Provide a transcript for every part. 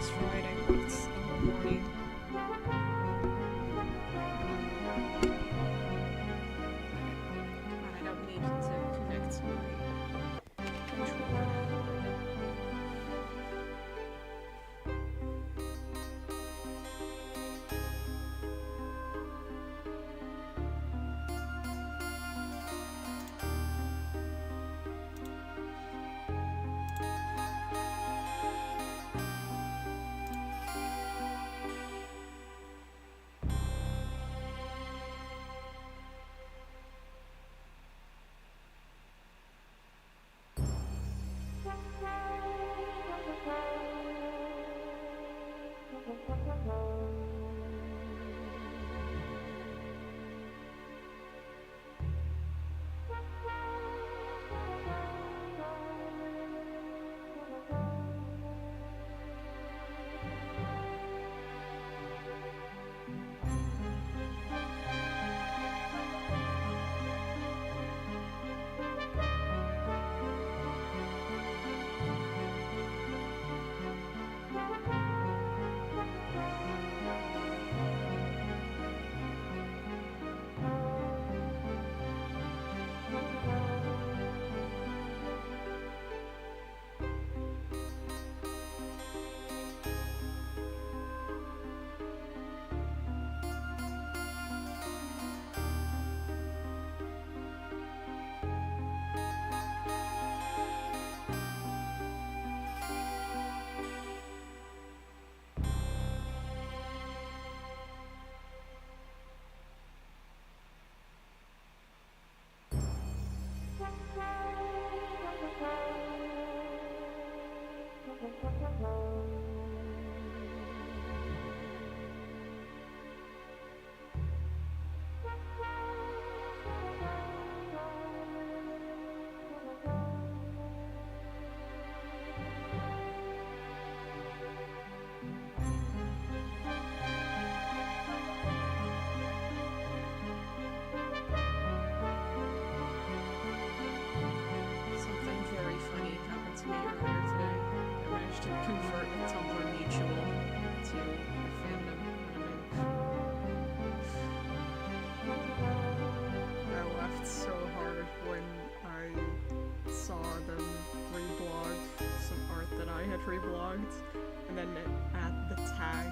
just right. I worked the whole morning. I don't need to connect my controller. Convert a Tumblr mutual to a fandom. I laughed so hard when I saw them reblog some art that I had reblogged, and then at the tag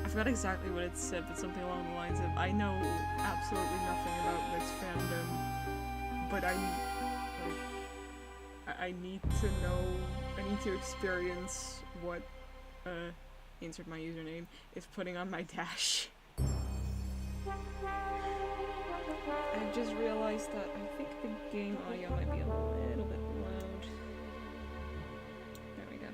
I forgot exactly what it said, but something along the lines of, I know absolutely nothing about this fandom, but I need to know, I need to experience what, insert my username, is putting on my dash. I just realized that I think the game audio might be a little bit loud. There we go.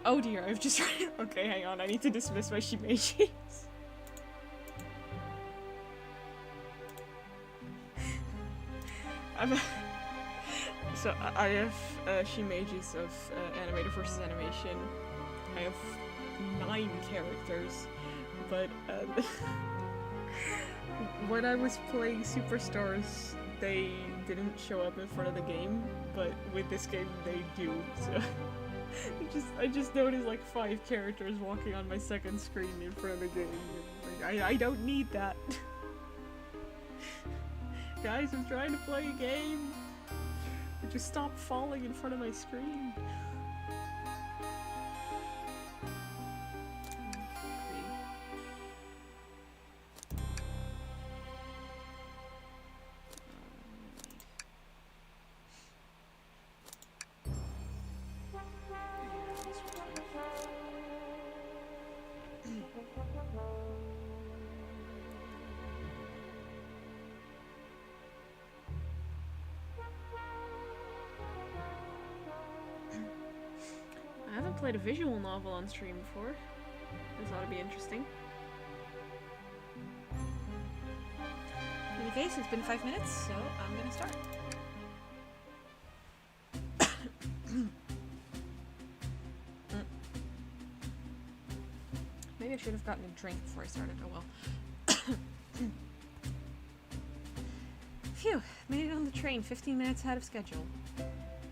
Oh dear, I've just okay, hang on, I need to dismiss my shimejis. So I have shimejis of animator versus animation. I have 9 characters, but when I was playing Superstars, they didn't show up in front of the game, but with this game they do, so I just noticed like 5 characters walking on my second screen in front of the game. Like, I don't need that. Guys, I'm trying to play a game. Just stop falling in front of my screen. Played a visual novel on stream before. This ought to be interesting. In any case, it's been 5 minutes, so I'm gonna start. Maybe I should have gotten a drink before I started. Oh well. Phew, made it on the train 15 minutes ahead of schedule.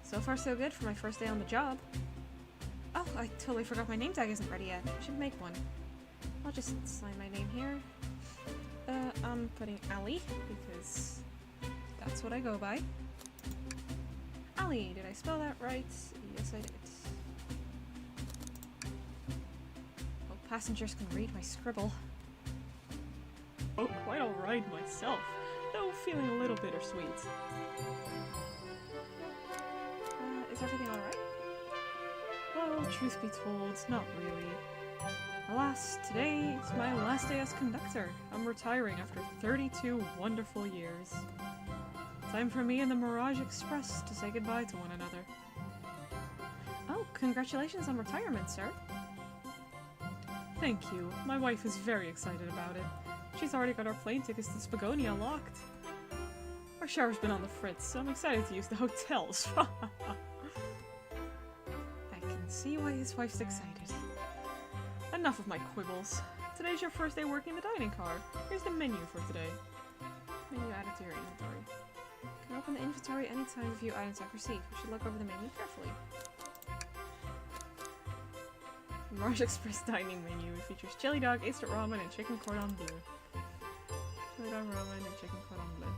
So far so good for my first day on the job. Oh, I totally forgot my name tag isn't ready yet. I should make one. I'll just sign my name here. I'm putting Ali, because that's what I go by. Ali, did I spell that right? Yes, I did. Hope passengers can read my scribble. Oh, quite alright myself, though feeling a little bittersweet. Is everything alright? Well, truth be told, not really. Alas, today is my last day as conductor. I'm retiring after 32 wonderful years. Time for me and the Mirage Express to say goodbye to one another. Oh, congratulations on retirement, sir. Thank you. My wife is very excited about it. She's already got our plane tickets to Spagonia locked. Our shower's been on the fritz, so I'm excited to use the hotels. I can see why his wife's excited. Enough of my quibbles. Today's your first day working the dining car. Here's the menu for today. Menu added to your inventory. You can open the inventory anytime you view items I've received. You should look over the menu carefully. Mirage Express dining menu. It features chili dog, instant ramen, and chicken cordon bleu. Chili dog ramen and chicken cordon bleu.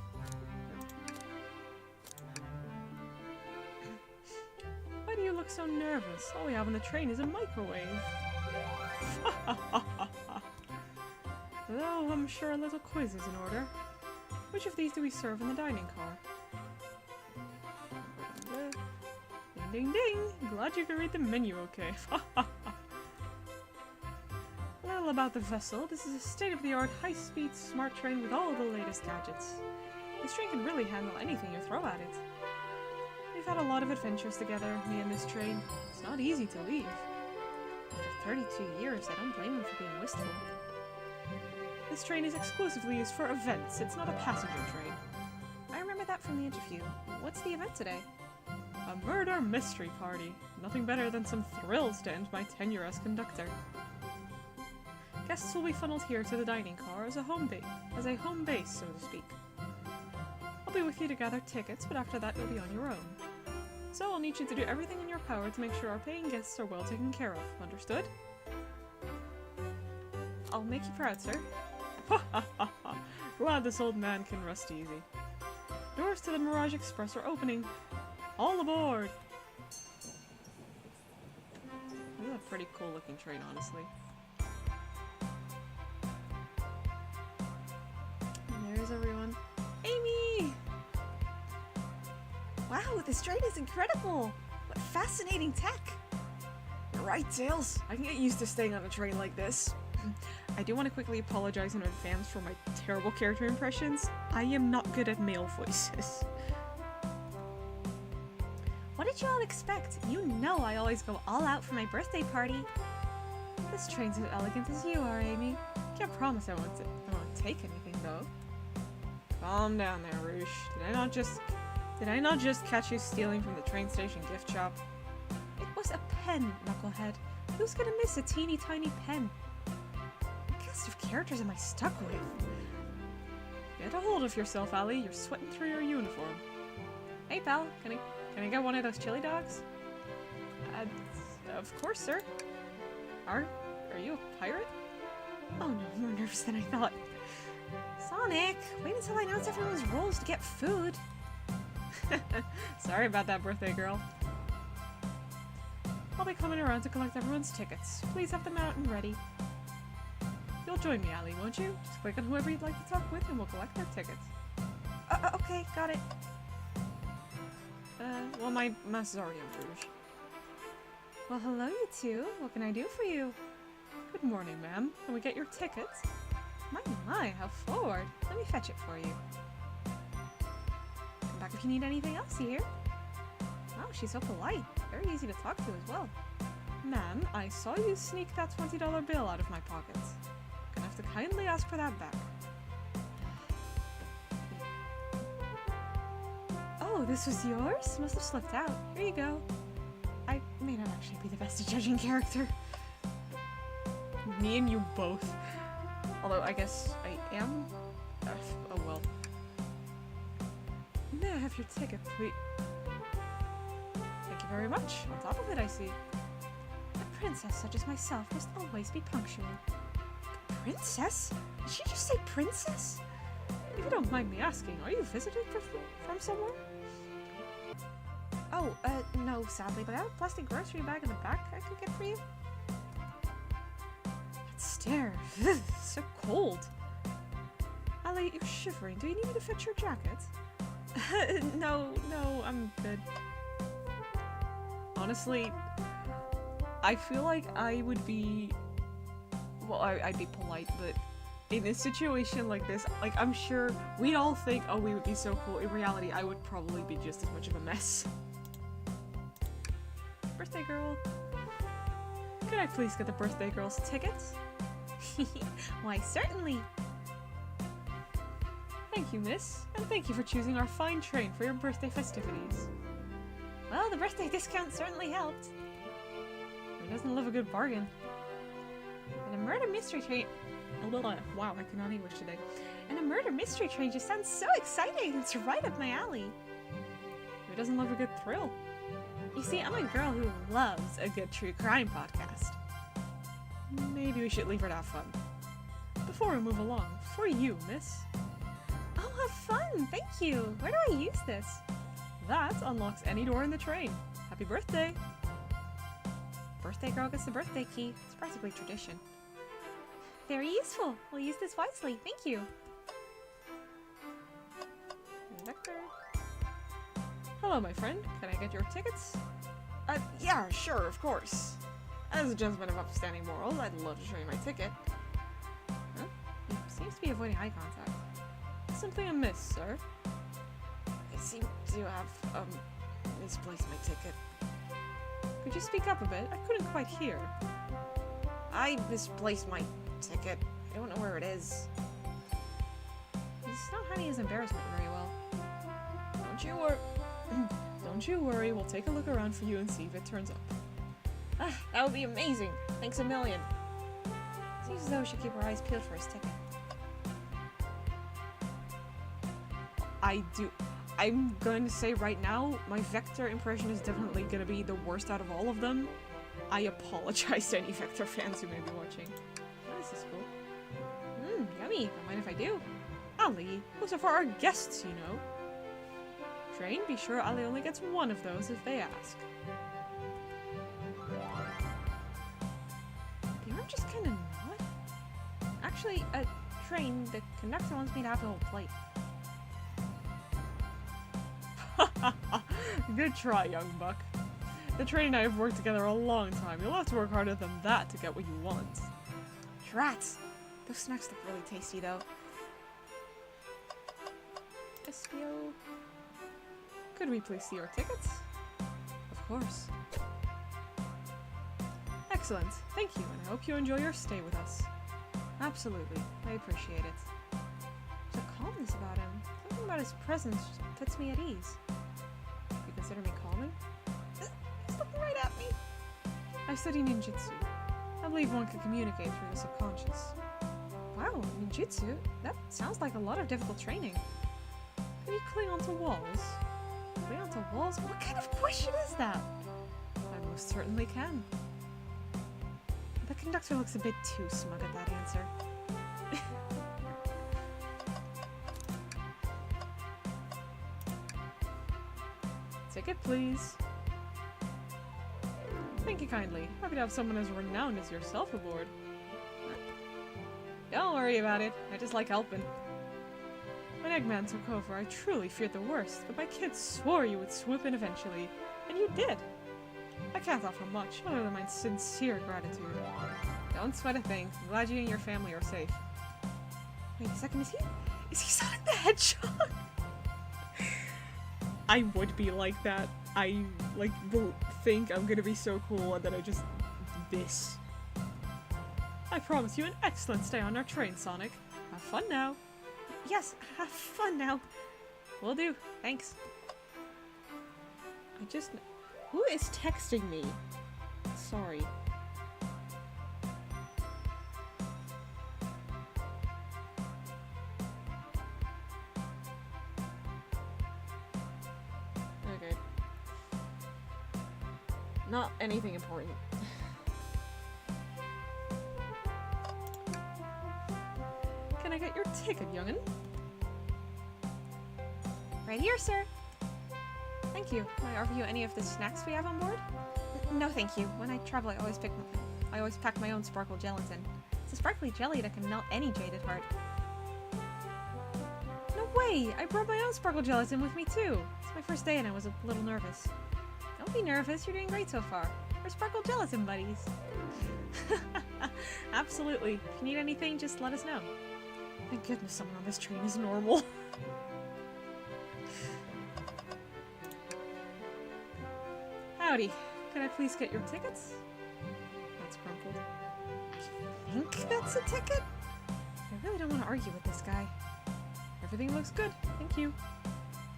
Why do you look so nervous? All we have on the train is a microwave. Though I'm sure a little quiz is in order. Which of these do we serve in the dining car? Ding ding ding! Glad you can read the menu okay. A little about the vessel. This is a state-of-the-art, high-speed, smart train with all the latest gadgets. This train can really handle anything you throw at it. We've had a lot of adventures together, me and this train. It's not easy to leave. After 32 years, I don't blame him for being wistful. This train is exclusively used for events. It's not a passenger train. I remember that from the interview. What's the event today? A murder mystery party. Nothing better than some thrills to end my tenure as conductor. Guests will be funneled here to the dining car as a home base, so to speak. I'll be with you to gather tickets, but after that you'll be on your own. So I'll need you to do everything in your power to make sure our paying guests are well taken care of. Understood? I'll make you proud, sir. Ha ha ha ha! Glad this old man can rest easy. Doors to the Mirage Express are opening. All aboard! This is a pretty cool looking train, honestly. And there's everyone. Amy! Wow, this train is incredible! What fascinating tech! You're right, Tails. I can get used to staying on a train like this. I do want to quickly apologize in advance for my terrible character impressions. I am not good at male voices. What did you all expect? You know I always go all out for my birthday party. This train's as elegant as you are, Amy. Can't promise I won't take anything, though. Calm down there, Rouge. Did I not just catch you stealing from the train station gift shop? It was a pen, Knucklehead. Who's gonna miss a teeny tiny pen? What cast of characters am I stuck with? Get a hold of yourself, Ali. You're sweating through your uniform. Hey, pal. Can I get one of those chili dogs? Of course, sir. Are you a pirate? Oh no, I'm more nervous than I thought. Sonic, wait until I announce everyone's roles to get food. Sorry about that, birthday girl. I'll be coming around to collect everyone's tickets. Please have them out and ready. You'll join me, Ali, won't you? Just click on whoever you'd like to talk with and we'll collect their tickets. Okay, got it. Well, my mask is already on Rouge. Well, hello, you two. What can I do for you? Good morning, ma'am. Can we get your tickets? My, how forward. Let me fetch it for you. Come back if you need anything else, you hear? Oh, she's so polite. Very easy to talk to as well. Ma'am, I saw you sneak that $20 bill out of my pockets. Gonna have to kindly ask for that back. Oh, this was yours? Must have slipped out. Here you go. I may not actually be the best at judging character. Me and you both. Although, I guess I am? Oh well. have your ticket, please? Thank you very much. On top of it, I see. A princess such as myself must always be punctual. Princess? Did she just say princess? If you don't mind me asking, are you visited from somewhere? Oh, no, sadly, but I have a plastic grocery bag in the back I could get for you. That stare. So cold. Ali, you're shivering. Do you need me to fix your jacket? No, I'm good. Honestly, I feel like I would be... Well, I'd be polite, but in a situation like this, like, I'm sure we'd all think, oh, we would be so cool. In reality, I would probably be just as much of a mess. Birthday girl. Could I please get the birthday girl's tickets? Why, certainly. Thank you, miss. And thank you for choosing our fine train for your birthday festivities. Well, the birthday discount certainly helped. Who doesn't love a good bargain? And a murder mystery train... Wow, I cannot English today. And a murder mystery train just sounds so exciting. It's right up my alley. Who doesn't love a good thrill? You see, I'm a girl who loves a good true crime podcast. Maybe we should leave her to have fun. Before we move along, for you, miss. Oh, have fun! Thank you! Where do I use this? That unlocks any door in the train. Happy birthday! Birthday girl gets the birthday key. It's practically tradition. Very useful. We'll use this wisely. Thank you. Vector. Hello, my friend. Can I get your tickets? Yeah, sure, of course. As a gentleman of upstanding morals, I'd love to show you my ticket. Huh? He seems to be avoiding eye contact. Something amiss, sir? I seem to have, misplaced my ticket. Could you speak up a bit? I couldn't quite hear. I misplaced my ticket. I don't know where it is. He's not hiding his embarrassment very well. Don't you worry, we'll take a look around for you and see if it turns up. Ah, that would be amazing. Thanks a million. Seems as though we should keep our eyes peeled for his ticket. I'm going to say right now, my Vector impression is definitely going to be the worst out of all of them. I apologize to any Vector fans who may be watching. Oh, this is cool. Yummy. Don't mind if I do. Ali, those are for our guests, you know. Train, be sure Ali only gets one of those if they ask. They were just kind of not. Actually, Train, the conductor wants me to have the whole plate. Good try, young buck. The train and I have worked together a long time. You'll have to work harder than that to get what you want. Rats! Those snacks look really tasty, though. SPO. Could we please see our tickets? Of course. Excellent. Thank you, and I hope you enjoy your stay with us. Absolutely. I appreciate it. There's a calmness about him. Something about his presence just puts me at ease. You consider me calming? He's looking right at me. I study ninjutsu. I believe one can communicate through the subconscious. Wow, ninjutsu? That sounds like a lot of difficult training. Can you cling onto walls? Cling onto walls? What kind of question is that? I most certainly can. The conductor looks a bit too smug at that answer. Ticket, please. Thank you kindly. Happy to have someone as renowned as yourself aboard. Don't worry about it. I just like helping. When Eggman took over, I truly feared the worst, but my kids swore you would swoop in eventually, and you did. I can't offer much, other than my sincere gratitude. Don't sweat a thing. I'm glad you and your family are safe. Wait a second, is he Sonic the Hedgehog? I would be like that. I, will think I'm gonna be so cool, and then I just... this. I promise you an excellent stay on our train, Sonic. Have fun now. Yes, have fun now. Will do. Thanks. Who is texting me? Sorry. Not anything important. Can I get your ticket, young'un? Right here, sir. Thank you. Can I offer you any of the snacks we have on board? No, thank you. When I travel, I always pack my own sparkle gelatin. It's a sparkly jelly that can melt any jaded heart. No way! I brought my own sparkle gelatin with me too. It's my first day and I was a little nervous. Don't be nervous. You're doing great so far. We're sparkle gelatin buddies. Absolutely. If you need anything, just let us know. Thank goodness someone on this train is normal. Howdy. Can I please get your tickets? That's crumpled. I think that's a ticket? I really don't want to argue with this guy. Everything looks good. Thank you.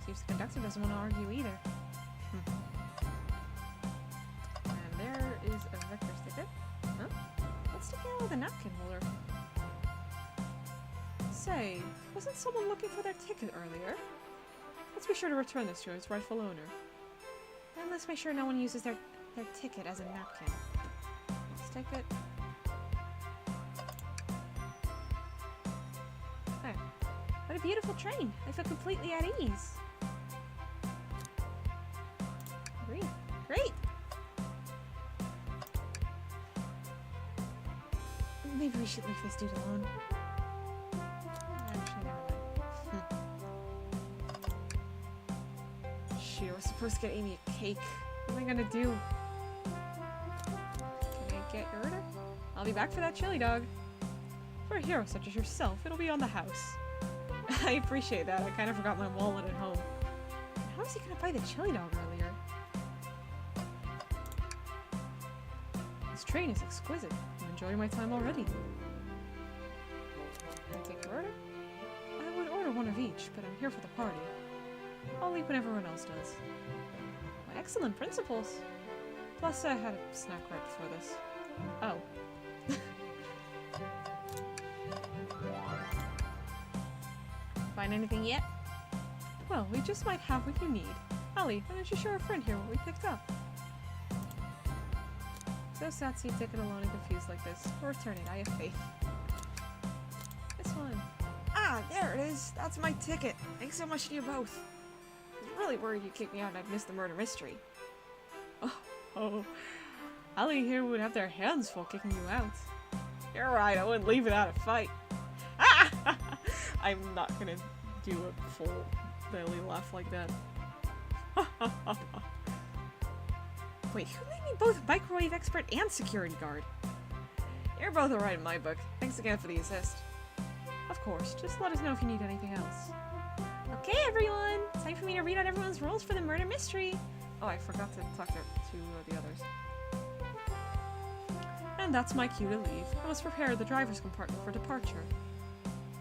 Seems the conductor doesn't want to argue either. And there is a Vector's ticket. Huh? What's sticking out of the napkin holder? Say, wasn't someone looking for their ticket earlier? Let's be sure to return this to its rightful owner. And let's make sure no one uses their ticket as a napkin. Stick it. There. What a beautiful train. I feel completely at ease. Great. Great! Maybe we should leave this dude alone. Actually, never mind. Shoot, I was supposed to get Amy a cake. What am I gonna do? Can I get your order? I'll be back for that chili dog. For a hero such as yourself, it'll be on the house. I appreciate that. I kind of forgot my wallet at home. How is he gonna buy the chili dog earlier? This train is exquisite. I'm enjoying my time already. Can I take your order? I would order one of each, but I'm here for the party. I'll leave when everyone else does. What excellent principles. Plus, I had a snack right before this. Oh. Find anything yet? Well, we just might have what you need. Ali, why don't you show a friend here what we picked up? So sad to see a ticket alone and confused like this. We'll return it, I have faith. This one. Ah, there it is. That's my ticket. Thanks so much to you both. I was really worried you'd kick me out and I'd miss the murder mystery. Oh, Ali here would have their hands full kicking you out. You're right, I wouldn't leave without a fight. I'm not gonna do a full belly laugh like that. Wait, who made me both microwave expert and security guard? You're both alright in my book. Thanks again for the assist. Of course, just let us know if you need anything else. Okay, everyone! Time for me to read out everyone's roles for the murder mystery. Oh, I forgot to talk to the others. And that's my cue to leave. I must prepare the driver's compartment for departure.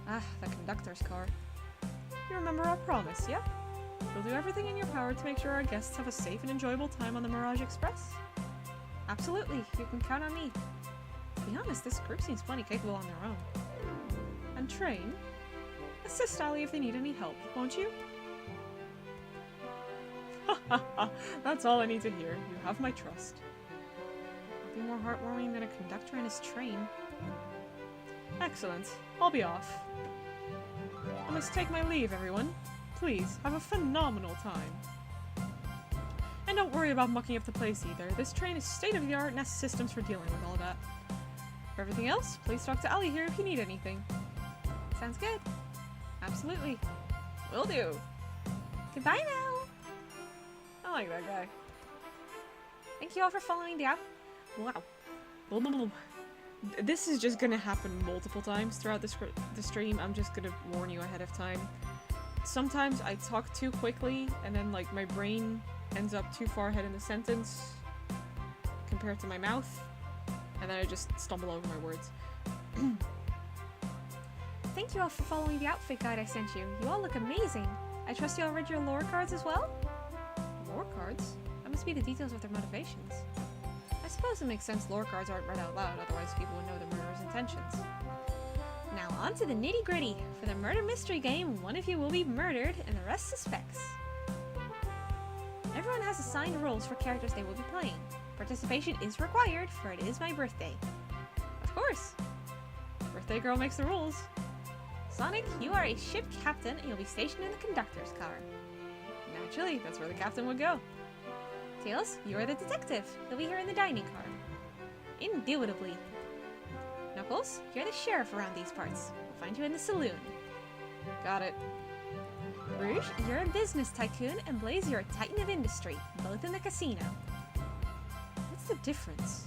Ah, the conductor's car. You remember our promise, yeah? You'll do everything in your power to make sure our guests have a safe and enjoyable time on the Mirage Express? Absolutely, you can count on me. To be honest, this group seems plenty capable on their own. And train? Assist Ali if they need any help, won't you? That's all I need to hear. You have my trust. Nothing more heartwarming than a conductor and his train. Excellent. I'll be off. I must take my leave, everyone. Please, have a phenomenal time. And don't worry about mucking up the place either. This train is state-of-the-art and has systems for dealing with all that. For everything else, please talk to Ali here if you need anything. Sounds good. Absolutely. Will do. Goodbye now! I like that guy. Thank you all for following the app. Wow. This is just gonna happen multiple times throughout the stream. I'm just gonna warn you ahead of time. Sometimes I talk too quickly and then like my brain ends up too far ahead in the sentence compared to my mouth, and then I just stumble over my words. Thank you all for following the outfit guide I sent you. You all look amazing. I trust you all read your lore cards as well? Lore cards? That must be the details of their motivations. I suppose it makes sense lore cards aren't read out loud, otherwise people would know the murderer's intentions. Now on to the nitty gritty. For the murder mystery game, one of you will be murdered and the rest suspects. Everyone has assigned roles for characters they will be playing. participation is required, for it is my birthday. Of course. Birthday girl makes the rules. Sonic, you are a ship captain and you'll be stationed in the conductor's car. Naturally, that's where the captain would go. Tails, you are the detective. You'll be here in the dining car. Indubitably. Knuckles, you're the sheriff around these parts. We'll find you in the saloon. Got it. Rouge, you're a business tycoon, and Blaze, you're a titan of industry, both in the casino. What's the difference?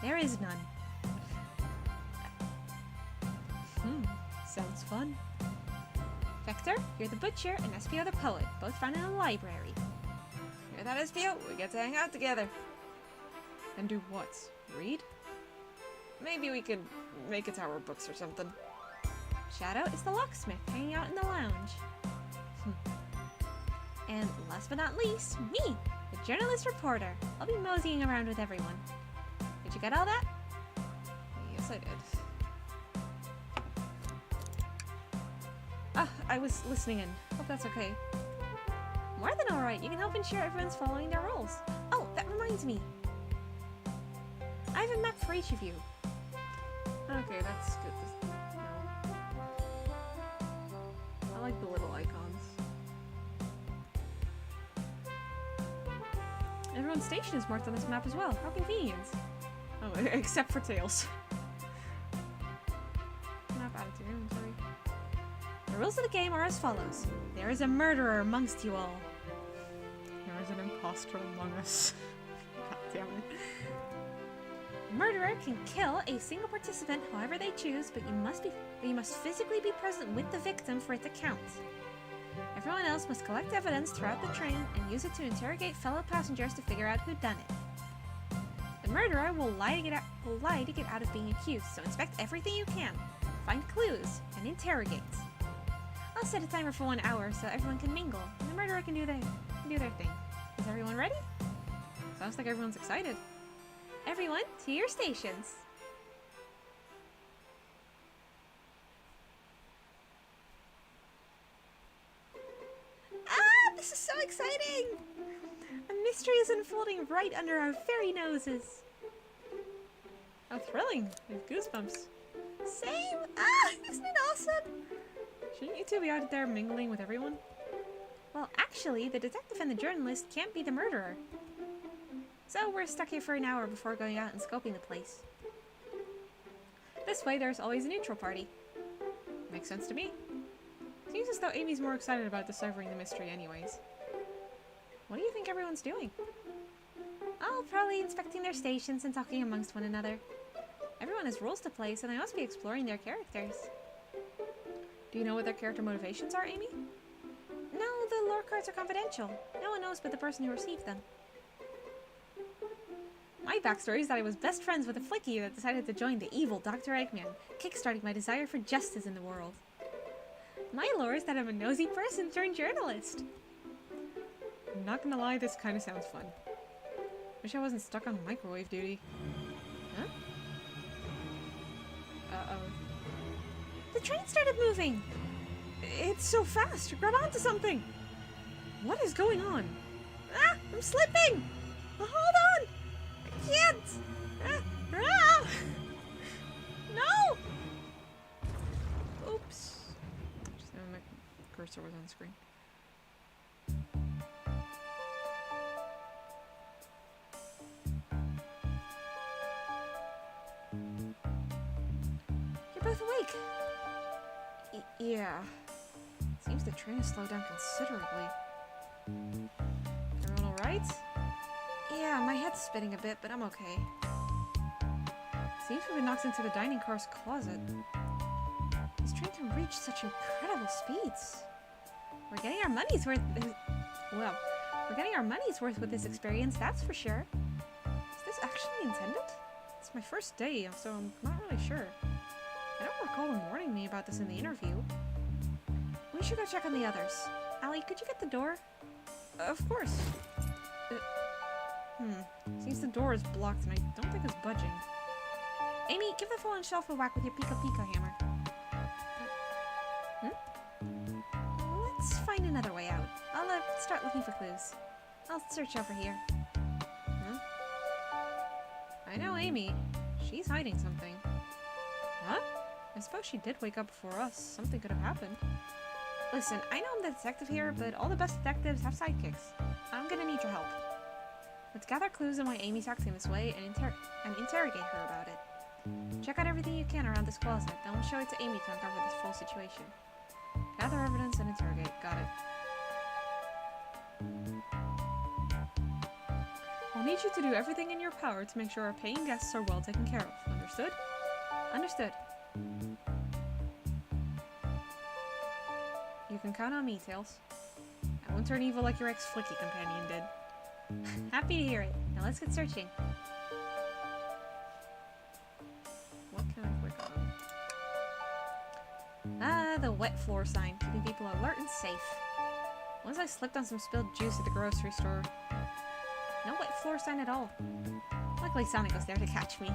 There is none. Sounds fun. Vector, you're the butcher, and Espio the poet, both found in a library. Hear that, Espio? We get to hang out together. And do what? Read? Maybe we could make a tower books or something. Shadow is the locksmith, hanging out in the lounge. And last but not least, me, the journalist reporter. I'll be moseying around with everyone. Did you get all that? Yes, I did. I was listening in. Hope that's okay. More than alright, you can help ensure everyone's following their rules. Oh, that reminds me. I have a map for each of you. Okay, that's good. No. I like the little icons. Everyone's station is marked on this map as well. How convenient. Oh, except for Tails. Map added to your inventory. The rules of the game are as follows. There is a murderer amongst you all. There is an imposter among us. God damn it. The murderer can kill a single participant however they choose, but you must physically be present with the victim for it to count. Everyone else must collect evidence throughout the train and use it to interrogate fellow passengers to figure out who done it. The murderer will lie to get out of being accused, so inspect everything you can, find clues, and interrogate. I'll set a timer for 1 hour so everyone can mingle, and the murderer can do their thing. Is everyone ready? Sounds like everyone's excited. Everyone, to your stations. Ah, this is so exciting! A mystery is unfolding right under our very noses. How thrilling! I have goosebumps. Same! Ah, isn't it awesome? Shouldn't you two be out there mingling with everyone? Well, actually, the detective and the journalist can't be the murderer. So we're stuck here for an hour before going out and scoping the place. This way, there's always a neutral party. Makes sense to me. Seems as though Amy's more excited about deciphering the mystery anyways. What do you think everyone's doing? Oh, probably inspecting their stations and talking amongst one another. Everyone has roles to play, so they must be exploring their characters. Do you know what their character motivations are, Amy? No, the lore cards are confidential. No one knows but the person who received them. My backstory is that I was best friends with a flicky that decided to join the evil Dr. Eggman, kickstarting my desire for justice in the world. My lore is that I'm a nosy person turned journalist. I'm not gonna lie, this kinda sounds fun. Wish I wasn't stuck on microwave duty. Huh? Uh-oh. The train started moving! It's so fast! Grab onto something! What is going on? Ah! I'm slipping! Hold on! I can't! Ah! No! Oops. Just gonna make cursor was on the screen. You're both awake. Yeah. Seems the train has slowed down considerably. Everyone alright? Yeah, my head's spinning a bit, but I'm okay. Seems we've been knocked into the dining car's closet. This train can reach such incredible speeds. We're getting our money's worth. Well, we're getting our money's worth with this experience, that's for sure. Is this actually intended? It's my first day, so I'm not really sure. I don't recall them warning me about this in the interview. We should go check on the others. Allie, could you get the door? Of course. Seems the door is blocked and I don't think it's budging. Amy, give the fallen shelf a whack with your Pika Pika hammer. Let's find another way out. I'll start looking for clues. I'll search over here. I know Amy. She's hiding something. Huh? I suppose she did wake up before us. Something could have happened. Listen, I know I'm the detective here, but all the best detectives have sidekicks. I'm gonna need your help. Let's gather clues on why Amy's acting this way and interrogate her about it. Check out everything you can around this closet, then we'll show it to Amy to uncover this full situation. Gather evidence and interrogate. Got it. I'll need you to do everything in your power to make sure our paying guests are well taken care of. Understood? Understood. You can count on me, Tails. I won't turn evil like your ex-Flicky companion did. Happy to hear it. Now let's get searching. What can I click on? Ah, the wet floor sign, keeping people alert and safe. Once I slipped on some spilled juice at the grocery store. No wet floor sign at all. Luckily Sonic was there to catch me.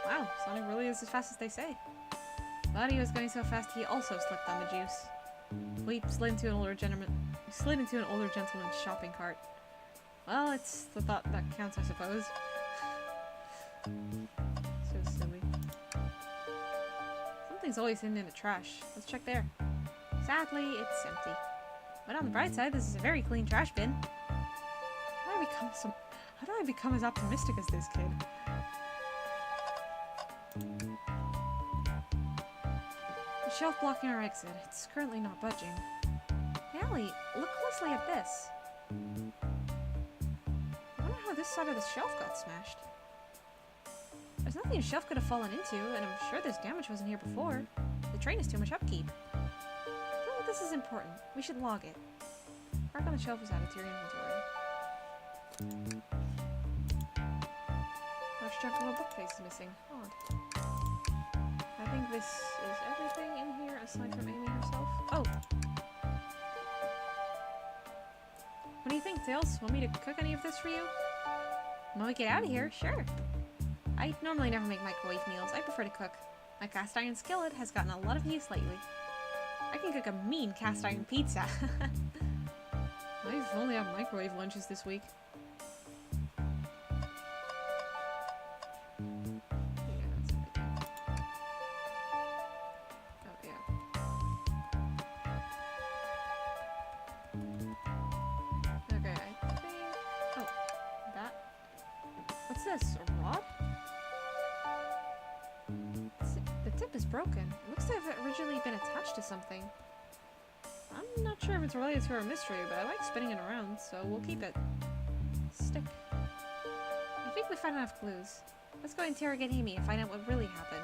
Wow, Sonic really is as fast as they say. Thought he was going so fast he also slipped on the juice. We slid into an older gentleman's shopping cart. Well, it's the thought that counts, I suppose. So silly. Something's always hidden in the trash. Let's check there. Sadly, it's empty. But on the bright side, this is a very clean trash bin. How do I become as optimistic as this kid? The shelf blocking our exit. It's currently not budging. Allie, look closely at this. I wonder how this side of the shelf got smashed. There's nothing a shelf could have fallen into, and I'm sure this damage wasn't here before. The train is too much upkeep. I feel like this is important. We should log it. Mark on the shelf is added to your inventory. Large chunk of a bookcase is missing. Odd. I think this is everything in here aside from Amy herself. Oh! What do you think, Tails? Want me to cook any of this for you? When we get out of here, sure. I normally never make microwave meals. I prefer to cook. My cast iron skillet has gotten a lot of use lately. I can cook a mean cast iron pizza. I've only had microwave lunches this week. This? A rod? The tip is broken. It looks to have originally been attached to something. I'm not sure if it's related to our mystery, but I like spinning it around, so we'll keep it. Stick. I think we found enough clues. Let's go interrogate Amy and find out what really happened.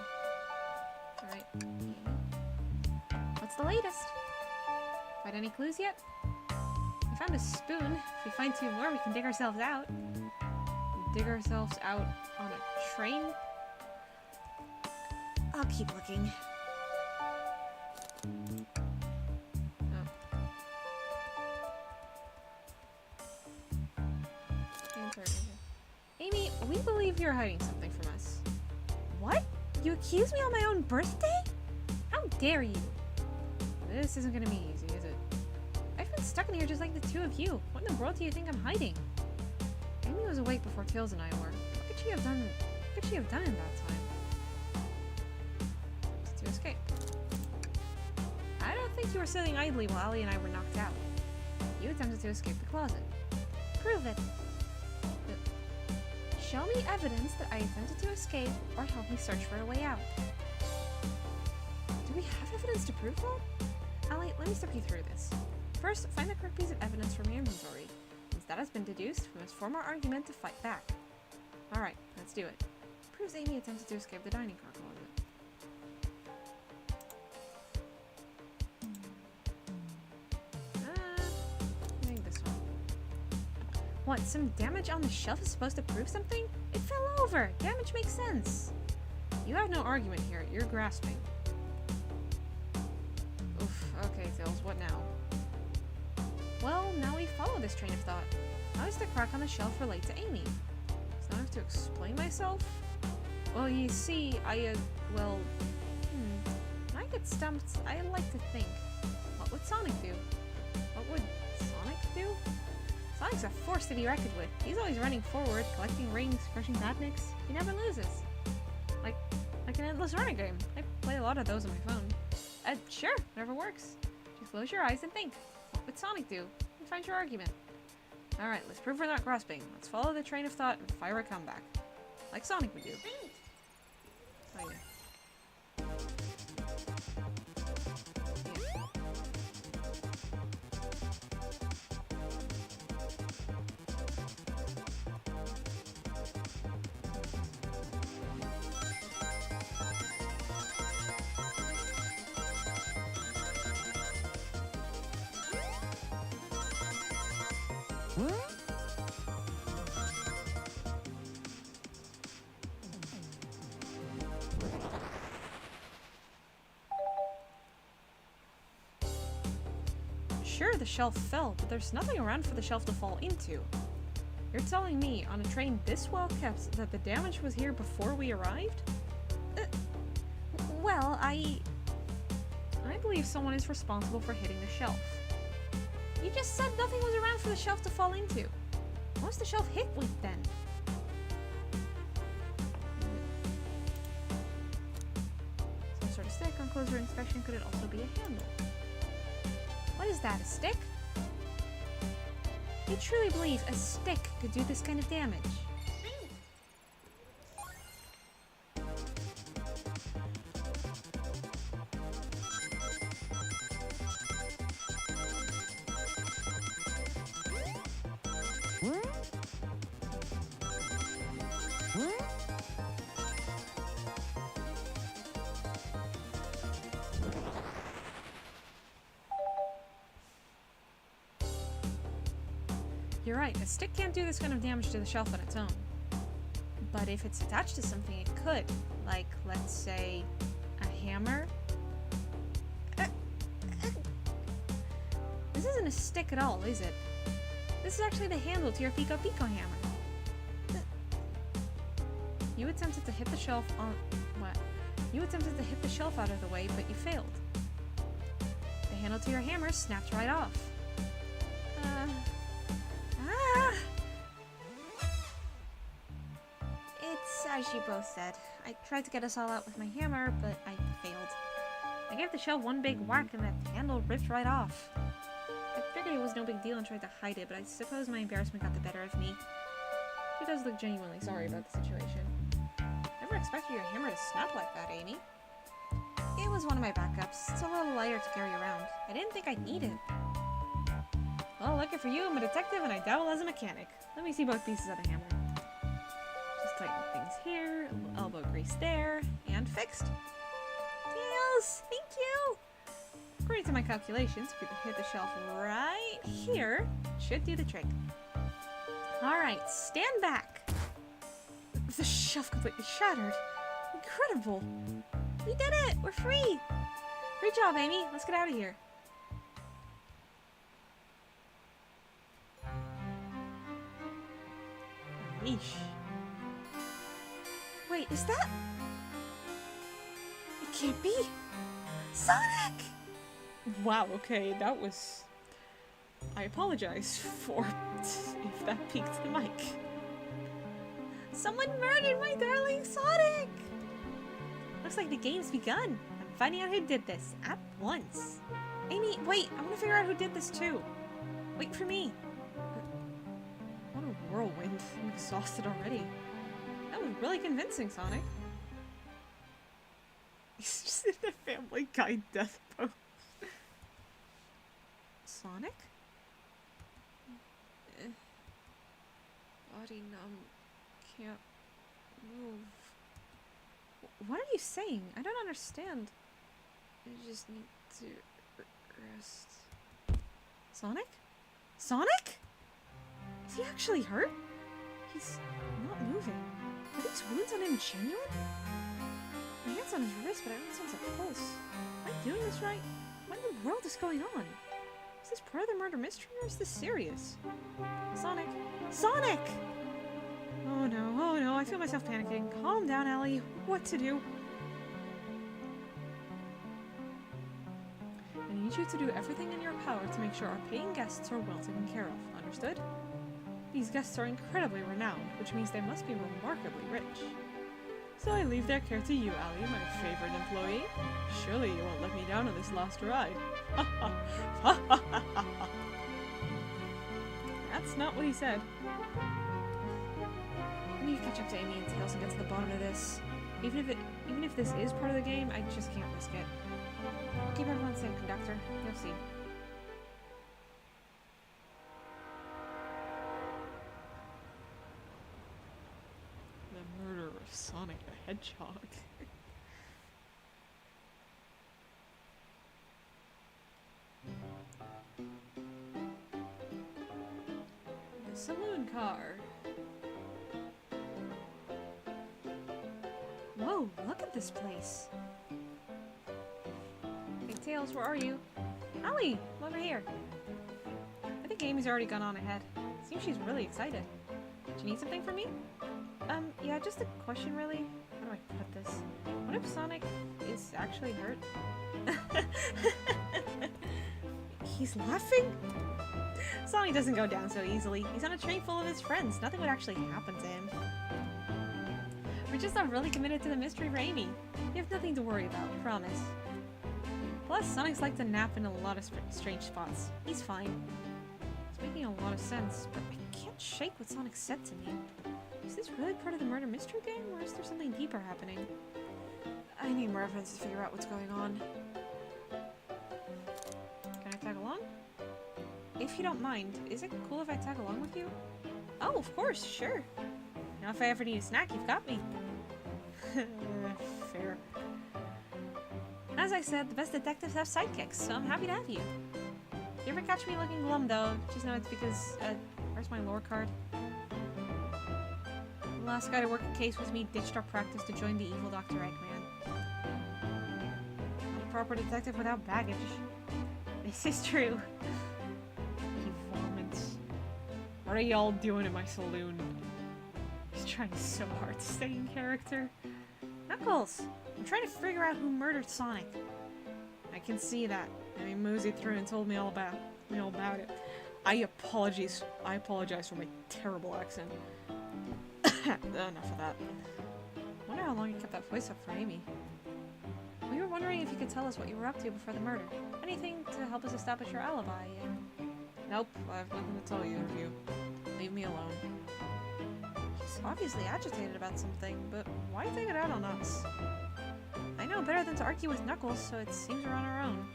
Alright, Amy. What's the latest? Find any clues yet? We found a spoon. If we find 2 more, we can dig ourselves out. Dig ourselves out on a train? I'll keep looking. Oh. Amy, we believe you're hiding something from us. What? You accuse me on my own birthday? How dare you? This isn't gonna be easy, is it? I've been stuck in here just like the 2 of you. What in the world do you think I'm hiding? Amy was awake before Tails and I were. What could she have done? What could she have done in that time? To escape. I don't think you were sitting idly while Allie and I were knocked out. You attempted to escape the closet. Prove it. Show me evidence that I attempted to escape, or help me search for a way out. Do we have evidence to prove that? Allie, let me step you through this. First, find the correct piece of evidence from your inventory. That has been deduced, we must form our argument to fight back. Alright, let's do it. Proves Amy attempted to escape the dining car closet. I think this one. What, some damage on the shelf is supposed to prove something? It fell over! Damage makes sense! You have no argument here, you're grasping. Oof, okay Tails, what now? Well, now we follow this train of thought. How does the crack on the shelf relate to Amy? So I have to explain myself? Well, you see, when I get stumped, I like to think. What would Sonic do? What would Sonic do? Sonic Sonic's a force to be reckoned with. He's always running forward, collecting rings, crushing badniks. He never loses. Like an endless running game. I play a lot of those on my phone. Sure, whatever works. Just close your eyes and think. What would Sonic do? And find your argument. Alright, let's prove we're not grasping. Let's follow the train of thought and fire a comeback. Like Sonic would do. Oh, yeah. Sure, the shelf fell, but there's nothing around for the shelf to fall into. You're telling me, on a train this well kept, that the damage was here before we arrived? Well, I believe someone is responsible for hitting the shelf. You just said nothing was around for the shelf to fall into. What was the shelf hit with, then? Some sort of stick. On closer inspection, could it also be a handle? What is that, a stick? You truly believe a stick could do this kind of damage? You're right, a stick can't do this kind of damage to the shelf on its own. But if it's attached to something, it could. Like, let's say, a hammer? This isn't a stick at all, is it? This is actually the handle to your Pico Pico hammer. You attempted to hit the shelf on... what? You attempted to hit the shelf out of the way, but you failed. The handle to your hammer snapped right off. It's as you both said. I tried to get us all out with my hammer, but I failed. I gave the shelf one big whack and the handle ripped right off. I figured it was no big deal and tried to hide it, but I suppose my embarrassment got the better of me. She does look genuinely sorry about the situation. Never expected your hammer to snap like that, Amy. It was one of my backups. It's a little lighter to carry around. I didn't think I'd need it. Well, lucky for you, I'm a detective and I dabble as a mechanic. Let me see both pieces of the hammer. Just tighten things here, a little elbow grease there, and fixed. Deals! Thank you! According to my calculations, if we could hit the shelf right here, it should do the trick. Alright, stand back! The shelf completely shattered. Incredible! We did it! We're free! Great job, Amy. Let's get out of here. Yeesh. Wait, is that... It can't be! Sonic! Wow, okay, that was... I apologize for if that peaked the mic. Someone murdered my darling Sonic! Looks like the game's begun. I'm finding out who did this at once. Amy, wait, I want to figure out who did this too. Wait for me. What a whirlwind. I'm exhausted already. That was really convincing, Sonic. He's just in the Family Guy death pose. Sonic? Body numb. Can't move. What are you saying? I don't understand. I just need to rest. Sonic? Sonic? Is he actually hurt? He's not moving. Are these wounds on him genuine? My hand's on his wrist, but I don't sense a pulse. Am I doing this right? What in the world is going on? Is this part of the murder mystery, or is this serious? Sonic? Sonic! Oh no, I feel myself panicking. Calm down, Ellie. What to do? I need you to do everything in your power to make sure our paying guests are well taken care of. Understood? These guests are incredibly renowned, which means they must be remarkably rich. So I leave their care to you, Ali, my favorite employee. Surely you won't let me down on this last ride. That's not what he said. We need to catch up to Amy and Tails and get to the bottom of this. Even if this is part of the game, I just can't risk it. I'll keep everyone safe, conductor. You'll see. The murder of Sonic the Hedgehog. The saloon car. Whoa, look at this place. Hey, Tails, where are you? Ali, over here. I think Amy's already gone on ahead. Seems she's really excited. Do you need something from me? Yeah, just a question, really. How do I put this? What if Sonic is actually hurt? He's laughing? Sonic doesn't go down so easily. He's on a train full of his friends. Nothing would actually happen to him. We're just not really committed to the mystery for Amy. You have nothing to worry about, promise. Plus, Sonic's like to nap in a lot of strange spots. He's fine. It's making a lot of sense, but I can't shake what Sonic said to me. Is this really part of the murder mystery game, or is there something deeper happening? I need more evidence to figure out what's going on. Can I tag along? If you don't mind, is it cool if I tag along with you? Oh, of course, sure. Now if I ever need a snack, you've got me. Fair. As I said, the best detectives have sidekicks, so I'm happy to have you. If you ever catch me looking glum, though, just know it's because, where's my lore card? The last guy to work a case with me ditched our practice to join the evil Dr. Eggman. I'm a proper detective without baggage. This is true. You varmints. What are y'all doing in my saloon? He's trying so hard to stay in character. Knuckles! I'm trying to figure out who murdered Sonic. I can see that. And he moseyed through and told me all about it. I apologize for my terrible accent. Enough of that. I wonder how long you kept that voice up for Amy. We were wondering if you could tell us what you were up to before the murder. Anything to help us establish your alibi. Nope, I have nothing to tell either of you. Leave me alone. She's obviously agitated about something, but why take it out on us? I know better than to argue with Knuckles, so it seems we're on our own.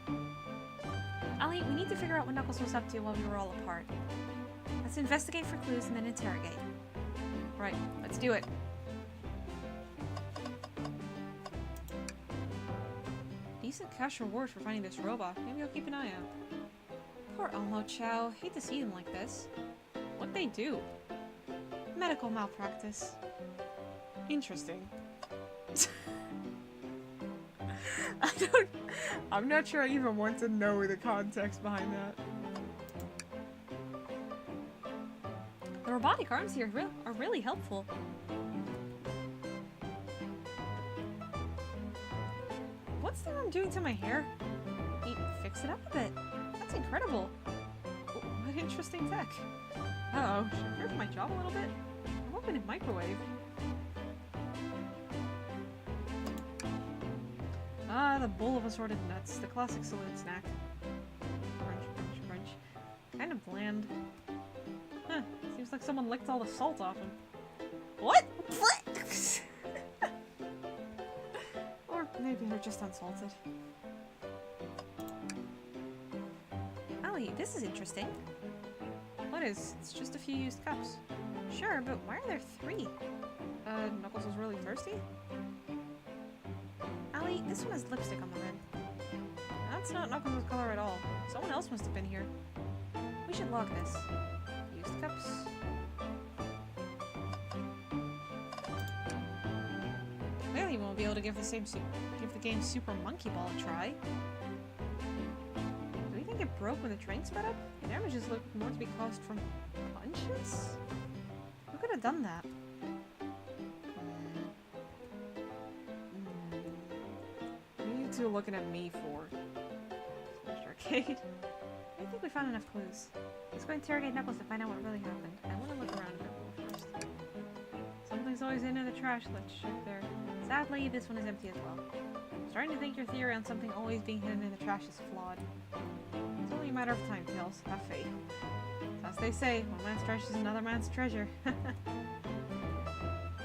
Ali, we need to figure out what Knuckles was up to while we were all apart. Let's investigate for clues and then interrogate. Right, let's do it. Decent cash reward for finding this robot. Maybe I'll keep an eye out. Poor Elmo Chow. Hate to see him like this. What'd they do? Medical malpractice. Interesting. I'm not sure I even want to know the context behind that. The robotic arms here are really helpful. What's the arm doing to my hair? He fixed it up a bit. That's incredible. What interesting tech. Uh-oh, should I hurt my job a little bit? I'm hoping it microwave. Ah, the bowl of assorted nuts. The classic saloon snack. Crunch, crunch, crunch. Kind of bland. Huh, seems like someone licked all the salt off him. What? Or maybe they're just unsalted. Ali, this is interesting. What is? It's just a few used cups. Sure, but why are there 3? Knuckles was really thirsty? Ali, this one has lipstick on the rim. That's not Knuckles' color at all. Someone else must have been here. We should log this. Used cups. Clearly we won't be able to give the game Super Monkey Ball a try. Do we think it broke when the train sped up? The damages look more to be caused from punches? Who could have done that? What are you two looking at me for? Smashed our arcade. I think we found enough clues. Let's go interrogate Knuckles to find out what really happened. I want to look around a bit more first. Something's always in the trash. Let's check there. Sadly, this one is empty as well. I'm starting to think your theory on something always being hidden in the trash is flawed. It's only a matter of time, Tails. Have faith. As they say, one man's trash is another man's treasure. I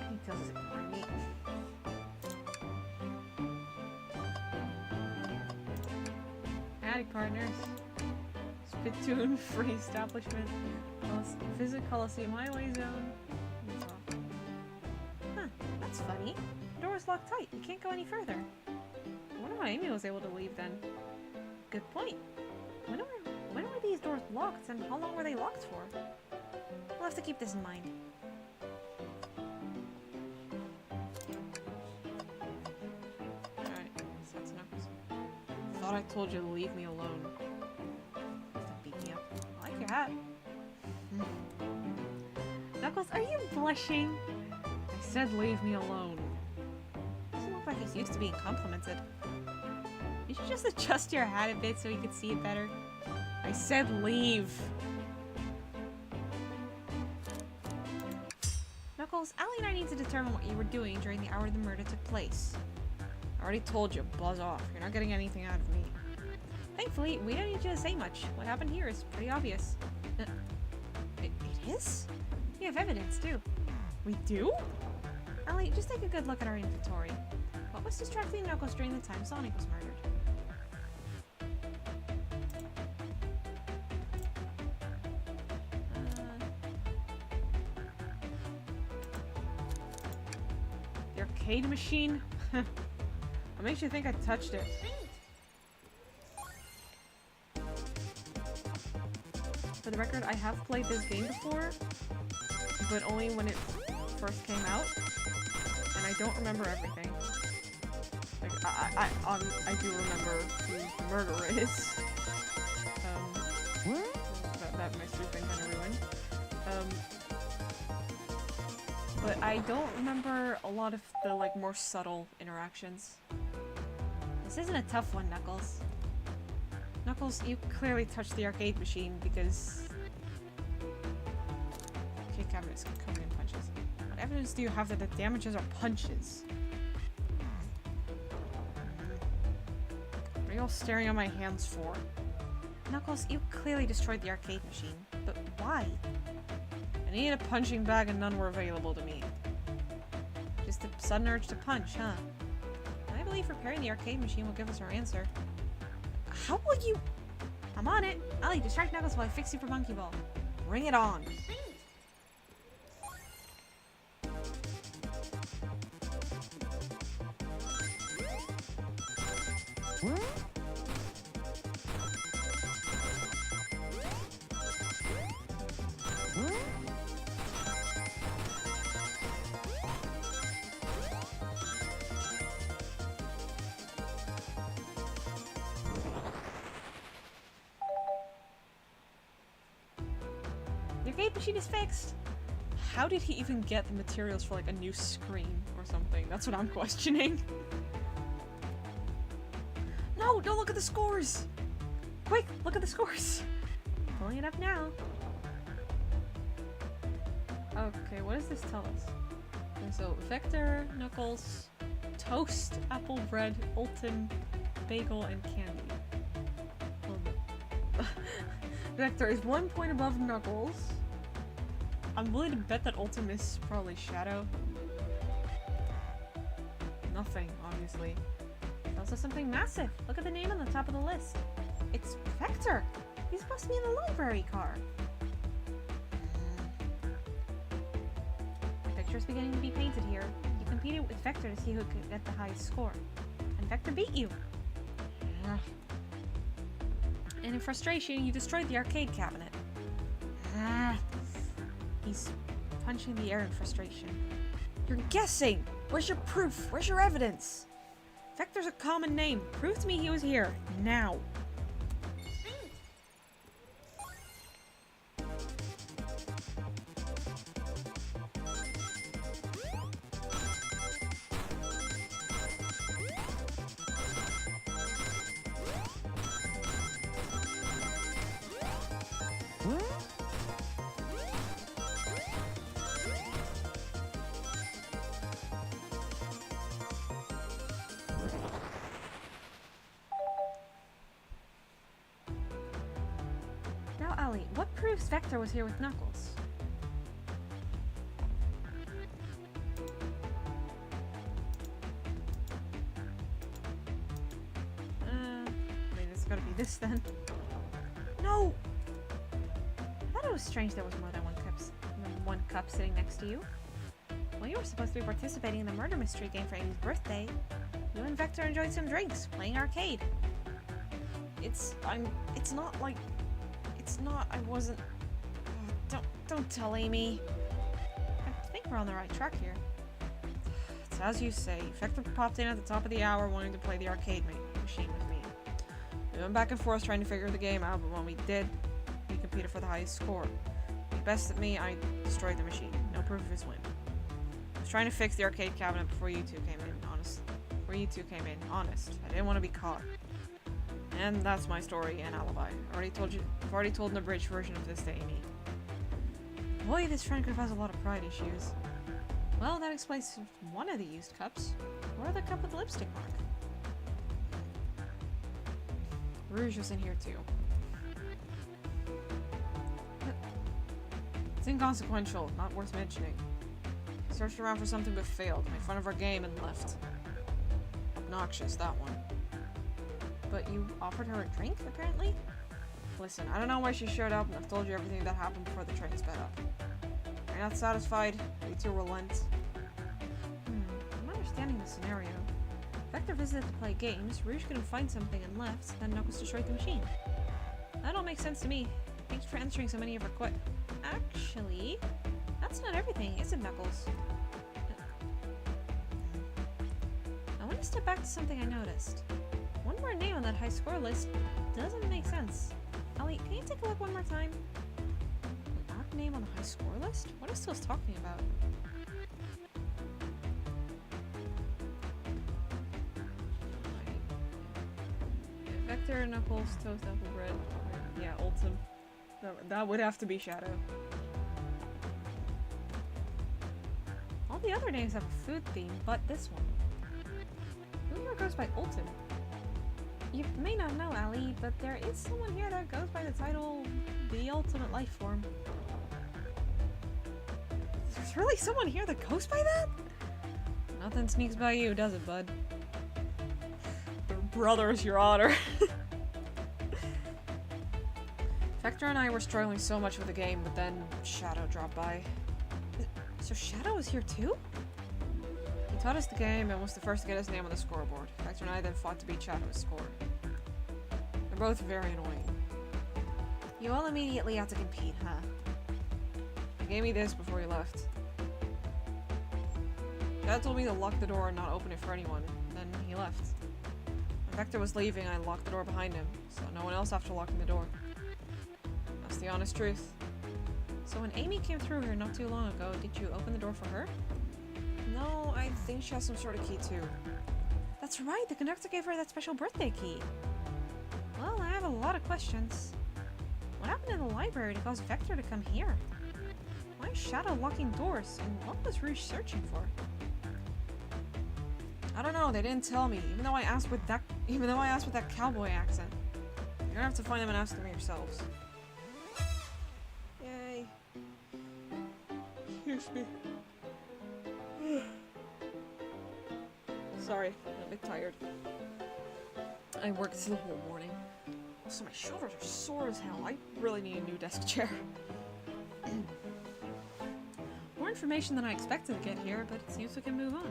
think Tails is ignoring me. Howdy, partners. Spittoon free establishment. Visit Coliseum Highway Zone. Huh, that's funny. The door is locked tight. You can't go any further. I wonder how Amy was able to leave then. Good point. When were these doors locked and how long were they locked for? We'll have to keep this in mind. Alright, that's Knuckles. Thought I told you to leave me alone. Don't beat me up. I like your hat. Knuckles, are you blushing? I said leave me alone. Doesn't look like he's used to being complimented. You should just adjust your hat a bit so you can see it better. I said leave. Knuckles, Allie and I need to determine what you were doing during the hour the murder took place. I already told you, buzz off. You're not getting anything out of me. Thankfully, we don't need you to say much. What happened here is pretty obvious. It is? We have evidence, too. We do? Allie, just take a good look at our inventory. What was distracting Knuckles during the time Sonic was murdered? The arcade machine? What makes you think I touched it? For the record, I have played this game before, but only when it first came out, and I don't remember everything. Like, I do remember who the murderer is. That my sleeping kind of ruined. But I don't remember a lot of the, like, more subtle interactions. This isn't a tough one, Knuckles. Knuckles, you clearly touched the arcade machine because... arcade cabinets can come in punches. What evidence do you have that the damages are punches? What are you all staring at my hands for? Knuckles, you clearly destroyed the arcade machine. But why? I needed a punching bag and none were available to me. Just a sudden urge to punch, huh? I believe repairing the arcade machine will give us our answer. How will you... I'm on it! Allie, distract Knuckles while I fix Super Monkey Ball. Bring it on! The arcade machine is fixed! How did he even get the materials for like a new screen or something? That's what I'm questioning. No! Don't look at the scores! Quick! Look at the scores! Pulling it up now. Okay, what does this tell us? Okay, so, Vector, Knuckles, Toast, Apple, Bread, Ultim, Bagel, and Candy. Vector is 1 point above Knuckles. I'm willing to bet that Ultim is probably Shadow. Nothing, obviously. Also something massive. Look at the name on the top of the list. It's Vector! He's supposed to be in the library car. The picture's beginning to be painted here. You competed with Vector to see who could get the highest score. And Vector beat you. And in frustration, you destroyed the arcade cabinet. He's punching the air in frustration. You're guessing! Where's your proof? Where's your evidence? Vector's a common name. Prove to me he was here. Now. Ellie, what proves Vector was here with Knuckles? Maybe it's gotta be this then. No! I thought it was strange there was more than one cup sitting next to you. Well, you were supposed to be participating in the murder mystery game for Amy's birthday. You and Vector enjoyed some drinks, playing arcade. I wasn't... Don't tell Amy. I think we're on the right track here. It's as you say. Vector popped in at the top of the hour wanting to play the arcade machine with me. We went back and forth trying to figure the game out, but when we did, we competed for the highest score. He bested me, I destroyed the machine. No proof of his win. I was trying to fix the arcade cabinet before you two came in, honest. I didn't want to be caught. And that's my story and alibi. I've already told an abridged version of this to Amy. Boy, this friend group has a lot of pride issues. Well, that explains one of the used cups. Or the cup with the lipstick mark. Rouge was in here too. It's inconsequential, not worth mentioning. Searched around for something but failed. Made fun of our game and left. Obnoxious, that one. But you offered her a drink, apparently? Listen, I don't know why she showed up, and I've told you everything that happened before the train sped up. Are you not satisfied? Ready to relent? I'm understanding the scenario. Vector visited to play games, Rouge couldn't find something and left, then Knuckles destroyed the machine. That all makes sense to me. Thanks for answering so many of her Actually, that's not everything, is it, Knuckles? I want to step back to something I noticed. One more name on that high score list doesn't make sense. Ellie, can you take a look one more time? An odd name on the high score list? What is Till's talking about? Vector, Knuckles, Toast, Apple Bread. Yeah, Ultim. That would have to be Shadow. All the other names have a food theme, but this one. Who here goes by Ultim? You may not know, Ali, but there is someone here that goes by the title The Ultimate Life Form. There's really someone here that goes by that? Nothing sneaks by you, does it, bud? They're brothers, Your Honor. Vector and I were struggling so much with the game, but then Shadow dropped by. So Shadow is here too? He taught us the game and was the first to get his name on the scoreboard. Vector and I then fought to beat Shadow's score. They're both very annoying. You all immediately had to compete, huh? He gave me this before he left. Shadow told me to lock the door and not open it for anyone. Then he left. When Vector was leaving, I locked the door behind him, so no one else after locking the door. That's the honest truth. So when Amy came through here not too long ago, did you open the door for her? No, I think she has some sort of key too. That's right, the conductor gave her that special birthday key. Well, I have a lot of questions. What happened in the library to cause Vector to come here? Why is Shadow locking doors, and what was Rouge searching for? I don't know, they didn't tell me, even though I asked with that cowboy accent. You're gonna have to find them and ask them yourselves. Yay. Excuse me. Sorry, I'm a bit tired. I worked the whole morning. Also, my shoulders are sore as hell. I really need a new desk chair. More information than I expected to get here, but it seems we can move on.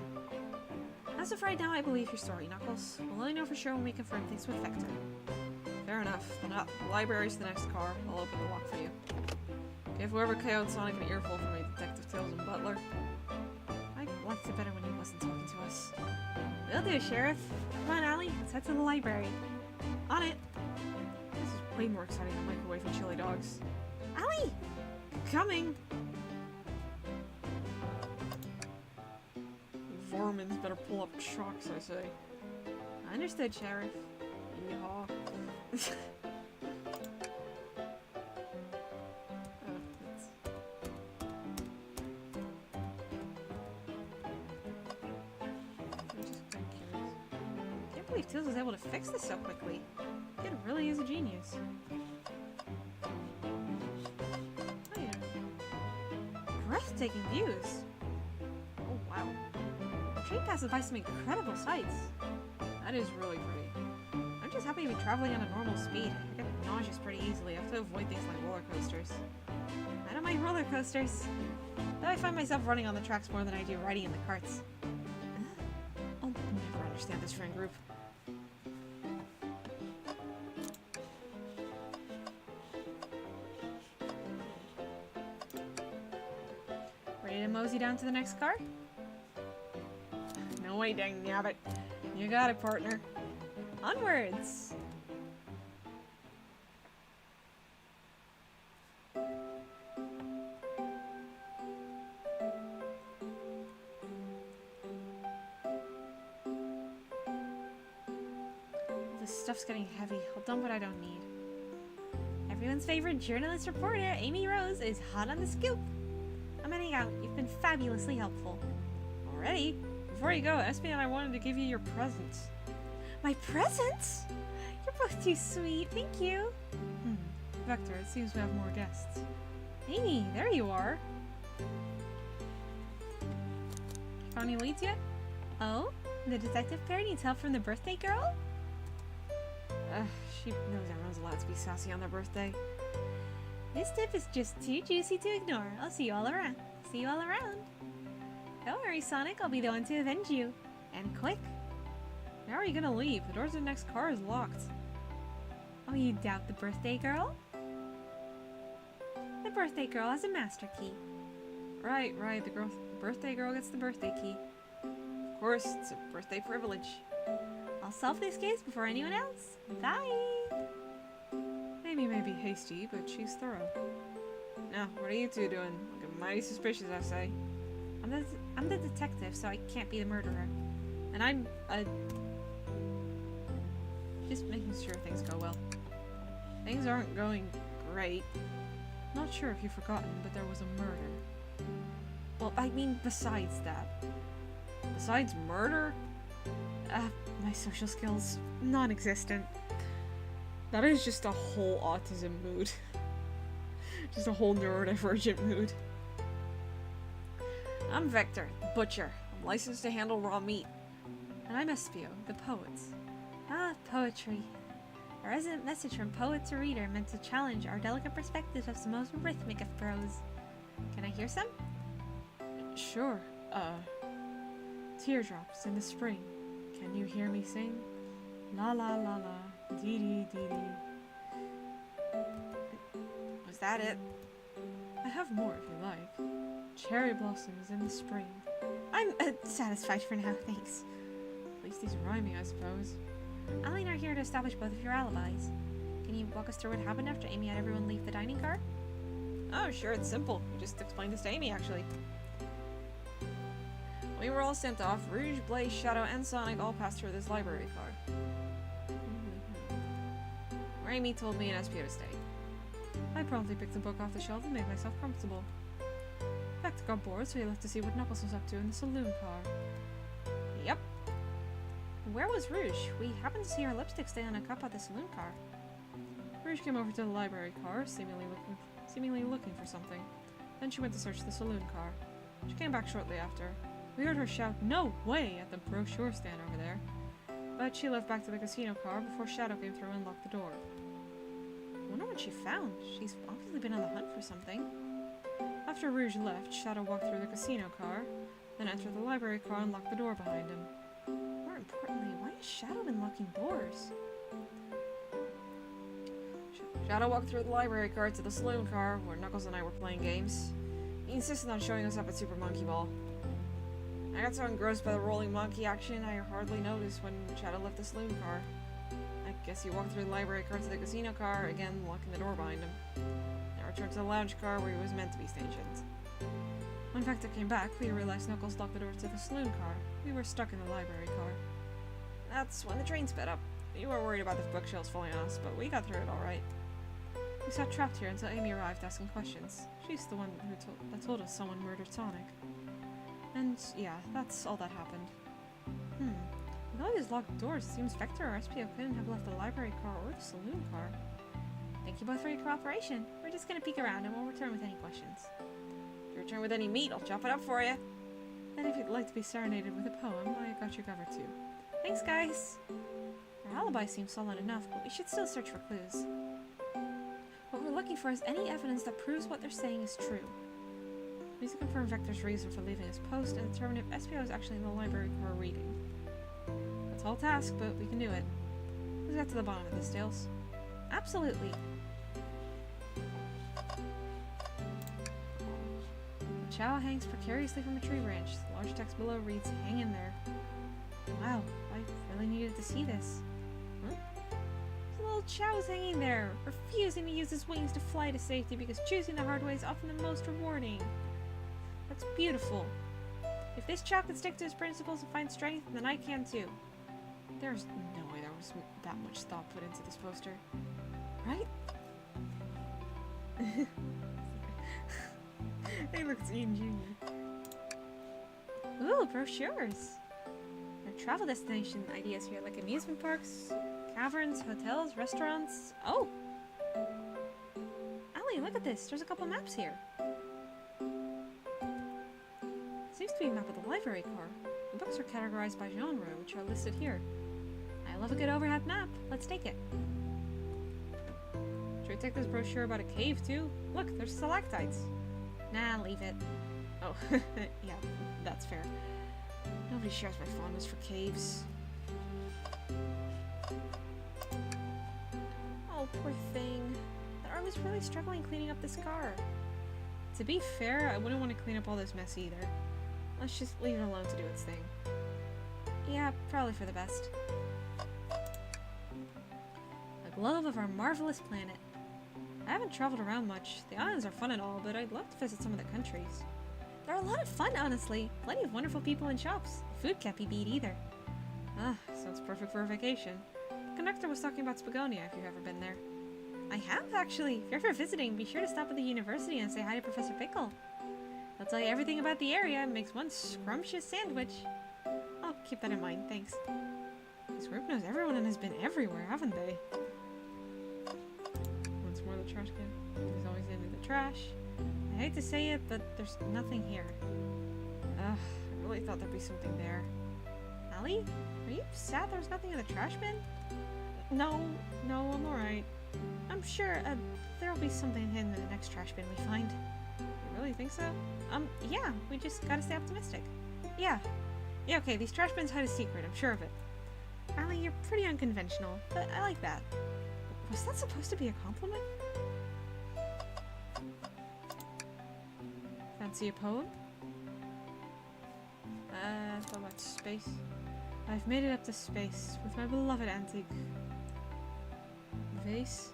As of right now, I believe your story, Knuckles. We'll only know for sure when we confirm things with Vector. Fair enough. The library's the next car. I'll open the lock for you. Give whoever KO'd Sonic an earful for me, Detective Tails and Butler. I liked it better when he wasn't talking to us. Will do, Sheriff. Come on, Allie. Let's head to the library. On it. This is way more exciting than microwave and chili dogs. Allie! Coming! You vermins better pull up chalks, I say. Understood, Sheriff. Yeehaw. I can't believe Tails was able to fix this so quickly. Kid really is a genius. breathtaking views. Oh, wow. The train passes by some incredible sights. That is really pretty. I'm just happy to be traveling at a normal speed. I get nauseous pretty easily. I have to avoid things like roller coasters. I don't mind roller coasters. Though I find myself running on the tracks more than I do riding in the carts. I'll never understand this friend group. Ready to mosey down to the next car? No way, dang nabbit. You got it, partner. Onwards! This stuff's getting heavy. I'll dump what I don't need. Everyone's favorite journalist reporter, Amy Rose, is hot on the scoop. I'm heading out. You've been fabulously helpful. Already? Before you go, Espy and I wanted to give you your presents. My presents? You're both too sweet. Thank you. Vector, it seems we have more guests. Amy, there you are. Found any leads yet? Oh? The detective pair needs help from the birthday girl? She knows everyone's allowed to be sassy on their birthday. This tip is just too juicy to ignore. I'll see you all around. See you all around. Don't worry, Sonic. I'll be the one to avenge you. And quick. How are you gonna leave? The door to the next car is locked. Oh, you doubt the birthday girl? The birthday girl has a master key. Right. The birthday girl gets the birthday key. Of course, it's a birthday privilege. I'll solve this case before anyone else. Bye! Amy may be hasty, but she's thorough. Now, what are you two doing? Looking mighty suspicious, I say. I'm the detective, so I can't be the murderer. And I'm, just making sure things go well. Things aren't going great. Not sure if you've forgotten, but there was a murder. Well, I mean, besides that. Besides murder? My social skills, non-existent. That is just a whole autism mood. Just a whole neurodivergent mood. I'm Vector, the butcher. I'm licensed to handle raw meat. And I'm Espio, the poet. Ah, poetry. A resident message from poet to reader meant to challenge our delicate perspectives of the most rhythmic of prose. Can I hear some? Sure. Teardrops in the spring. Can you hear me sing? La la la la, dee dee dee dee. Was that it? I have more if you like. Cherry blossoms in the spring. I'm satisfied for now, thanks. At least he's rhyming, I suppose. Ali and I are here to establish both of your alibis. Can you walk us through what happened after Amy had everyone leave the dining car? Oh, sure, it's simple. You just explained this to Amy, actually. We were all sent off. Rouge, Blaze, Shadow, and Sonic all passed through this library car. Where Amy told me and Espio to stay. I promptly picked a book off the shelf and made myself comfortable. Vector got bored, so he left to see what Knuckles was up to in the saloon car. Yep. Where was Rouge? We happened to see her lipstick stay on a cup at the saloon car. Rouge came over to the library car, seemingly looking for something. Then she went to search the saloon car. She came back shortly after. We heard her shout, "No way!" at the brochure stand over there. But she left back to the casino car before Shadow came through and locked the door. I wonder what she found. She's obviously been on the hunt for something. After Rouge left, Shadow walked through the casino car, then entered the library car and locked the door behind him. More importantly, why has Shadow been locking doors? Shadow walked through the library car to the saloon car, where Knuckles and I were playing games. He insisted on showing us up at Super Monkey Ball. I got so engrossed by the rolling monkey action, I hardly noticed when Shadow left the saloon car. I guess he walked through the library car to the casino car, again locking the door behind him. Then returned to the lounge car where he was meant to be stationed. When Vector came back, we realized Knuckles locked the door to the saloon car. We were stuck in the library car. That's when the train sped up. We were worried about the bookshelves falling on us, but we got through it alright. We sat trapped here until Amy arrived asking questions. She's the one that told us someone murdered Sonic. And yeah, that's all that happened. With all these locked doors, it seems Vector or Espio couldn't have left the library car or the saloon car. Thank you both for your cooperation. We're just gonna peek around and we'll return with any questions. you return with any meat, I'll chop it up for you. And if you'd like to be serenaded with a poem, I got you covered too. Thanks, guys! Our alibi seems solid enough, but we should still search for clues. What we're looking for is any evidence that proves what they're saying is true. We need to confirm Vector's reason for leaving his post and determine if SPO is actually in the library core reading. That's a tall task, but we can do it. Let's get to the bottom of this, Tails. Absolutely. The chow hangs precariously from a tree branch. The large text below reads, "Hang in there." Wow, I really needed to see this. Huh? The little chow's hanging there, refusing to use his wings to fly to safety because choosing the hard way is often the most rewarding. That's beautiful. If this chow can stick to his principles and find strength, then I can too. There's no way there was that much thought put into this poster. Right? He looks Ian Jr. Ooh, brochures. There are travel destination ideas here, like amusement parks, caverns, hotels, restaurants. Oh! Allie, look at this. There's a couple maps here. Seems to be a map of the library core. The books are categorized by genre, which are listed here. I love a good overhead map. Let's take it. Should we take this brochure about a cave too? Look, there's stalactites. Nah, leave it. Oh, yeah, that's fair. Nobody shares my fondness for caves. Oh, poor thing. That arm is really struggling cleaning up this car. To be fair, I wouldn't want to clean up all this mess either. Let's just leave it alone to do its thing. Yeah, probably for the best. The globe of our marvelous planet. I haven't traveled around much. The islands are fun and all, but I'd love to visit some of the countries. They're a lot of fun, honestly. Plenty of wonderful people and shops. The food can't be beat either. Ah, sounds perfect for a vacation. The conductor was talking about Spagonia, if you've ever been there. I have, actually. If you're ever visiting, be sure to stop at the university and say hi to Professor Pickle. He'll tell you everything about the area and makes one scrumptious sandwich. I'll keep that in mind, thanks. This group knows everyone and has been everywhere, haven't they? Once more, the trash can. He's always into the trash. I hate to say it, but there's nothing here. Ugh, I really thought there'd be something there. Allie? Are you sad there's nothing in the trash bin? No, I'm alright. I'm sure there'll be something hidden in the next trash bin we find. You really think so? Yeah, we just gotta stay optimistic. Yeah, okay, these trash bins hide a secret, I'm sure of it. Allie, you're pretty unconventional, but I like that. Was that supposed to be a compliment? Fancy a poem? How about space? I've made it up to space with my beloved antique vase,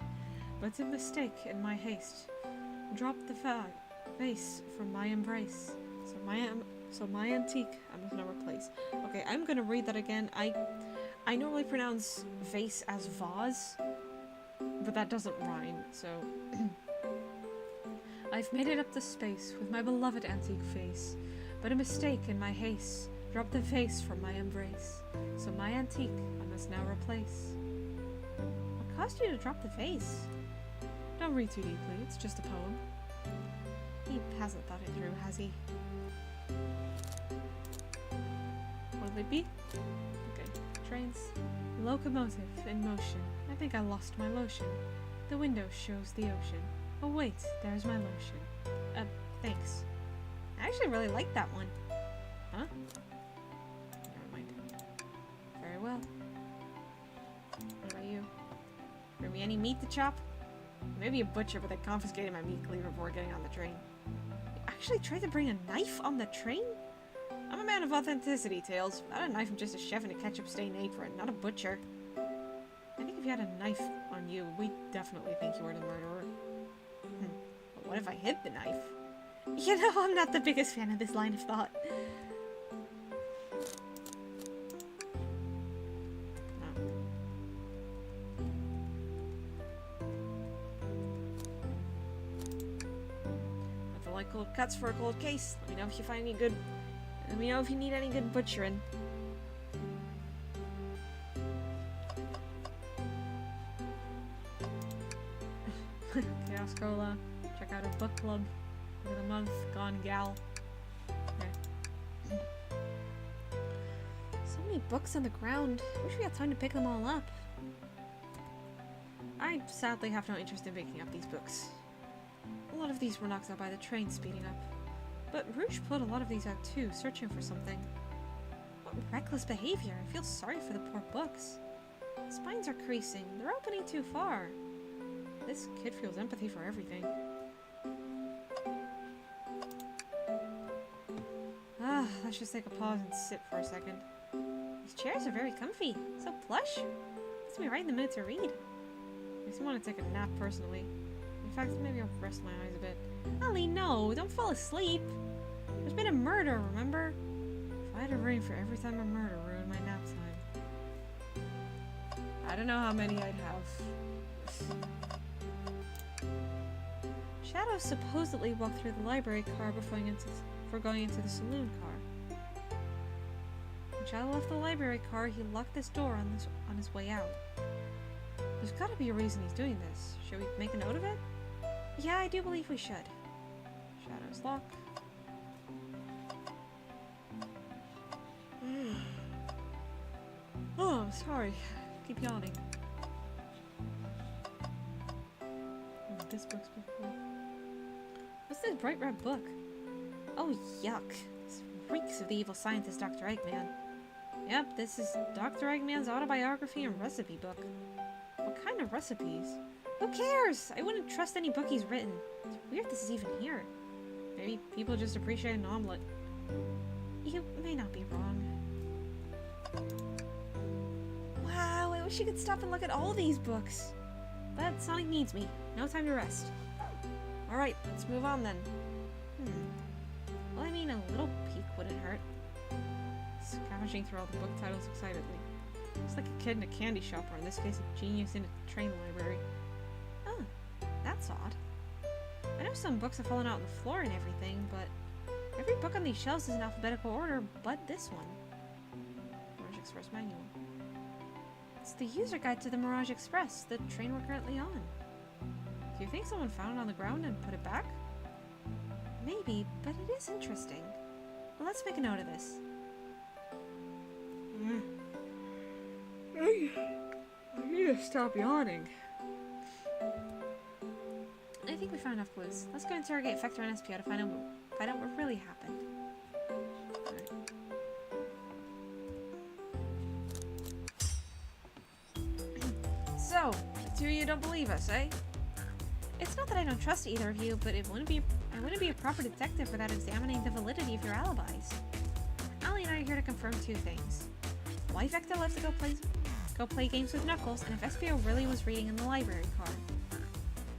but a mistake in my haste. Dropped the vase from my embrace. So my antique I must now replace. Okay, I'm gonna read that again. I normally pronounce vase as vase, but that doesn't rhyme, so I've made it up to space with my beloved antique vase, but a mistake in my haste dropped the vase from my embrace. So my antique I must now replace. What caused you to drop the vase? Don't read too deeply, it's just a poem. He hasn't thought it through, has he? What'll it be? Okay, trains. Locomotive in motion. I think I lost my lotion. The window shows the ocean. Oh wait, there's my lotion. Thanks. I actually really like that one. Huh? Never mind. Very well. What about you? Bring me any meat to chop? Maybe a butcher, but they confiscated my meat cleaver before getting on the train. You actually tried to bring a knife on the train? I'm a man of authenticity, Tails. Without a knife, I'm just a chef in a ketchup-stained apron, not a butcher. I think if you had a knife on you, we'd definitely think you were the murderer. But what if I hid the knife? You know, I'm not the biggest fan of this line of thought. No. Nothing like cold cuts for a cold case. Let me know if you find any good. Let me know if you need any good butchering. Chaos Cola. Check out a book club. Book of the month, gone gal. Okay. So many books on the ground. Wish we had time to pick them all up. I sadly have no interest in picking up these books. A lot of these were knocked out by the train speeding up. But Rouge pulled a lot of these out too, searching for something. What reckless behavior. I feel sorry for the poor books. Spines are creasing. They're opening too far. This kid feels empathy for everything. Let's just take a pause and sit for a second. These chairs are very comfy. So plush. Puts me right in the mood to read. Makes me want to take a nap personally. In fact, maybe I'll rest my eyes a bit. Ellie, no! Don't fall asleep! There's been a murder, remember? If I had a ring for every time a murder ruined my nap time. I don't know how many I'd have. Shadow supposedly walked through the library car before going into the saloon car. When Shadow left the library car, he locked this door on his way out. There's gotta be a reason he's doing this. Should we make a note of it? Yeah, I do believe we should. Shadow's lock. Oh, I'm sorry. Keep yawning. This book's before. What's this bright red book? Oh, yuck. This reeks of the evil scientist Dr. Eggman. Yep, this is Dr. Eggman's autobiography and recipe book. What kind of recipes? Who cares? I wouldn't trust any book he's written. It's weird this is even here. Maybe people just appreciate an omelet. You may not be wrong. Wow, I wish you could stop and look at all these books. But Sonic needs me. No time to rest. Alright, let's move on then. Well, I mean, a little peek wouldn't hurt. Scavenging through all the book titles excitedly. Looks like a kid in a candy shop, or in this case, a genius in a train library. Oh, that's odd. I know some books have fallen out on the floor and everything, but every book on these shelves is in alphabetical order, but this one. Mirage Express Manual. It's the user guide to the Mirage Express, the train we're currently on. Do you think someone found it on the ground and put it back? Maybe, but it is interesting. Well, let's make a note of this. I need to stop yawning. I think we found enough clues. Let's go interrogate Vector and SPO to find out what really happened. Alright. So, the two of you don't believe us, eh? It's not that I don't trust either of you, but I wouldn't be a proper detective without examining the validity of your alibis. Allie and I are here to confirm two things. Why Vector left to go play games with Knuckles, and if SPO really was reading in the library car.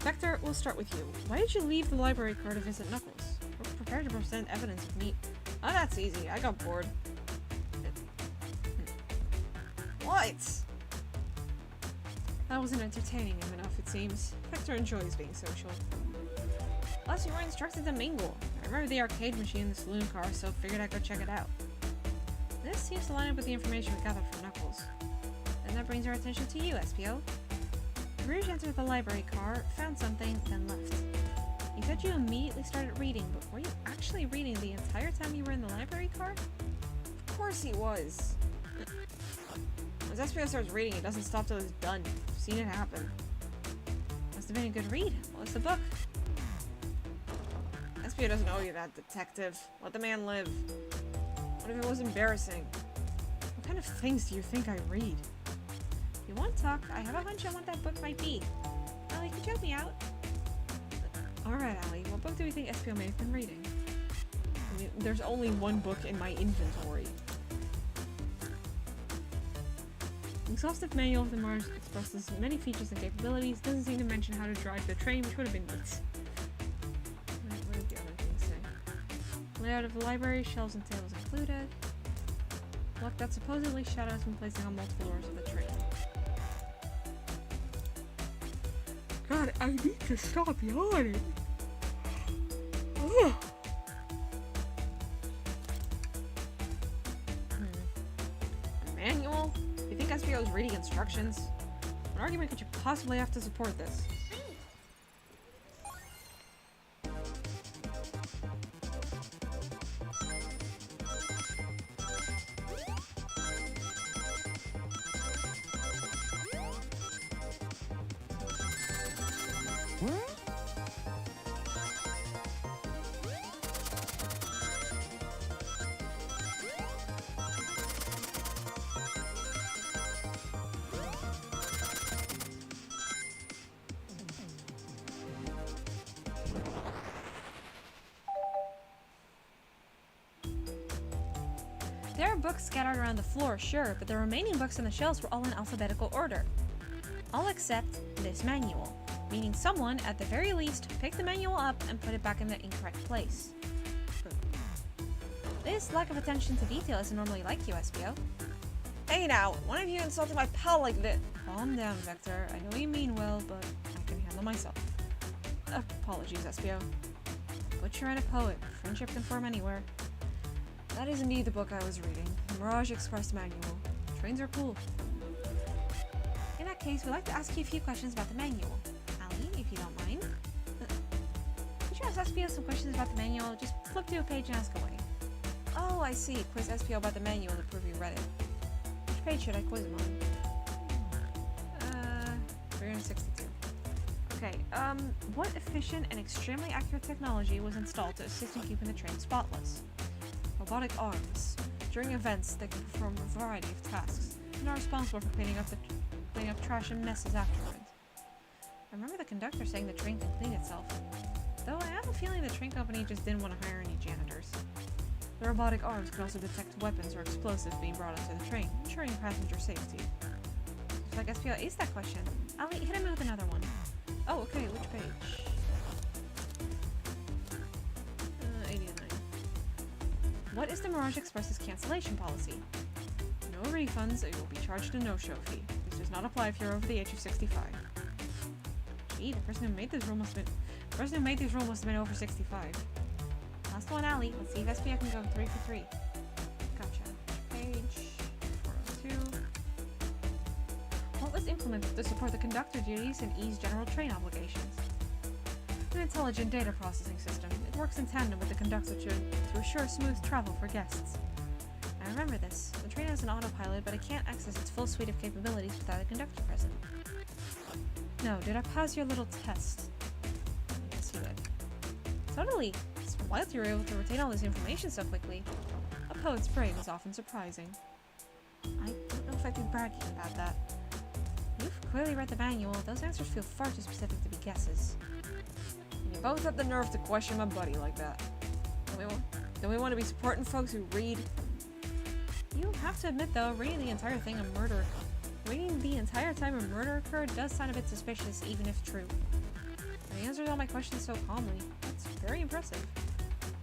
Vector, we'll start with you. Why did you leave the library car to visit Knuckles? We're prepared to present evidence of me. Oh, that's easy. I got bored. What? That wasn't entertaining him enough, it seems. Vector enjoys being social. Plus, you were instructed to mingle. I remember the arcade machine in the saloon car, so figured I'd go check it out. This seems to line up with the information we gathered from Knuckles. Then that brings our attention to you, SPO. Rouge entered the library car, found something, then left. You said you immediately started reading, but were you actually reading the entire time you were in the library car? Of course he was. Once SPO starts reading, it doesn't stop till it's done. I've seen it happen. Must have been a good read. What was the book? SPO doesn't owe you that, detective. Let the man live. What if it was embarrassing? What kind of things do you think I read? If you want to talk, I have a hunch on what that book might be. Allie, could you help me out? Alright, Allie, what book do you think SPO may have been reading? I mean, there's only one book in my inventory. Exhaustive manual of the Mars expresses many features and capabilities, doesn't seem to mention how to drive the train, which would have been neat. What did the other thing say? Layout of the library, shelves and tables included. Look that supposedly Shadow has been placing on multiple doors of the train. God, I need to stop yawning. Ugh. A manual? You think SPO is reading instructions? What argument could you possibly have to support this? There are books scattered around the floor, sure, but the remaining books on the shelves were all in alphabetical order. All except this manual, meaning someone, at the very least, picked the manual up and put it back in the incorrect place. This lack of attention to detail isn't normally like you, SPO. Hey now, one of you insulted my pal like this. Calm down, Vector. I know you mean well, but I can handle myself. Apologies, SPO. Butcher and a poet. Friendship can form anywhere. That is indeed the book I was reading. The Mirage Express Manual. Trains are cool. In that case, we'd like to ask you a few questions about the manual. Ali, if you don't mind. Could you ask SPO some questions about the manual? Just flip to a page and ask away. Oh, I see. Quiz SPO about the manual to prove you read it. Which page should I quiz him on? 362. Okay, what efficient and extremely accurate technology was installed to assist in keeping the train spotless? Robotic arms. During events, they can perform a variety of tasks And are responsible for cleaning up trash and messes afterwards. I remember the conductor saying the train can clean itself. Though I have a feeling the train company just didn't want to hire any janitors. The robotic arms can also detect weapons or explosives being brought onto the train, ensuring passenger safety. Looks like SPO aced that question. Ali, hit him with another one. Oh, okay, which page? 89. What is the Mirage Express's cancellation policy? No refunds, you will be charged a no-show fee. This does not apply if you're over the age of 65. Gee, the person who made this rule must have been over 65. Last one, Ali. Let's see if SPO can go 3 for 3. Gotcha. Page 402. What was implemented to support the conductor duties and ease general train obligations? An intelligent data processing system. It works in tandem with the conductor to assure smooth travel for guests. I remember this. The train has an autopilot, but it can't access its full suite of capabilities without a conductor present. No, did I pass your little test? Yes, you did. Totally. It's wild you were able to retain all this information so quickly. A poet's brain is often surprising. I don't know if I'd be bragging about that. You've clearly read the manual. Those answers feel far too specific to be guesses. And you both have the nerve to question my buddy like that. Don't we want to be supporting folks who read? You have to admit, though, reading the entire time a murder occurred does sound a bit suspicious, even if true. And he answers all my questions so calmly. That's very impressive.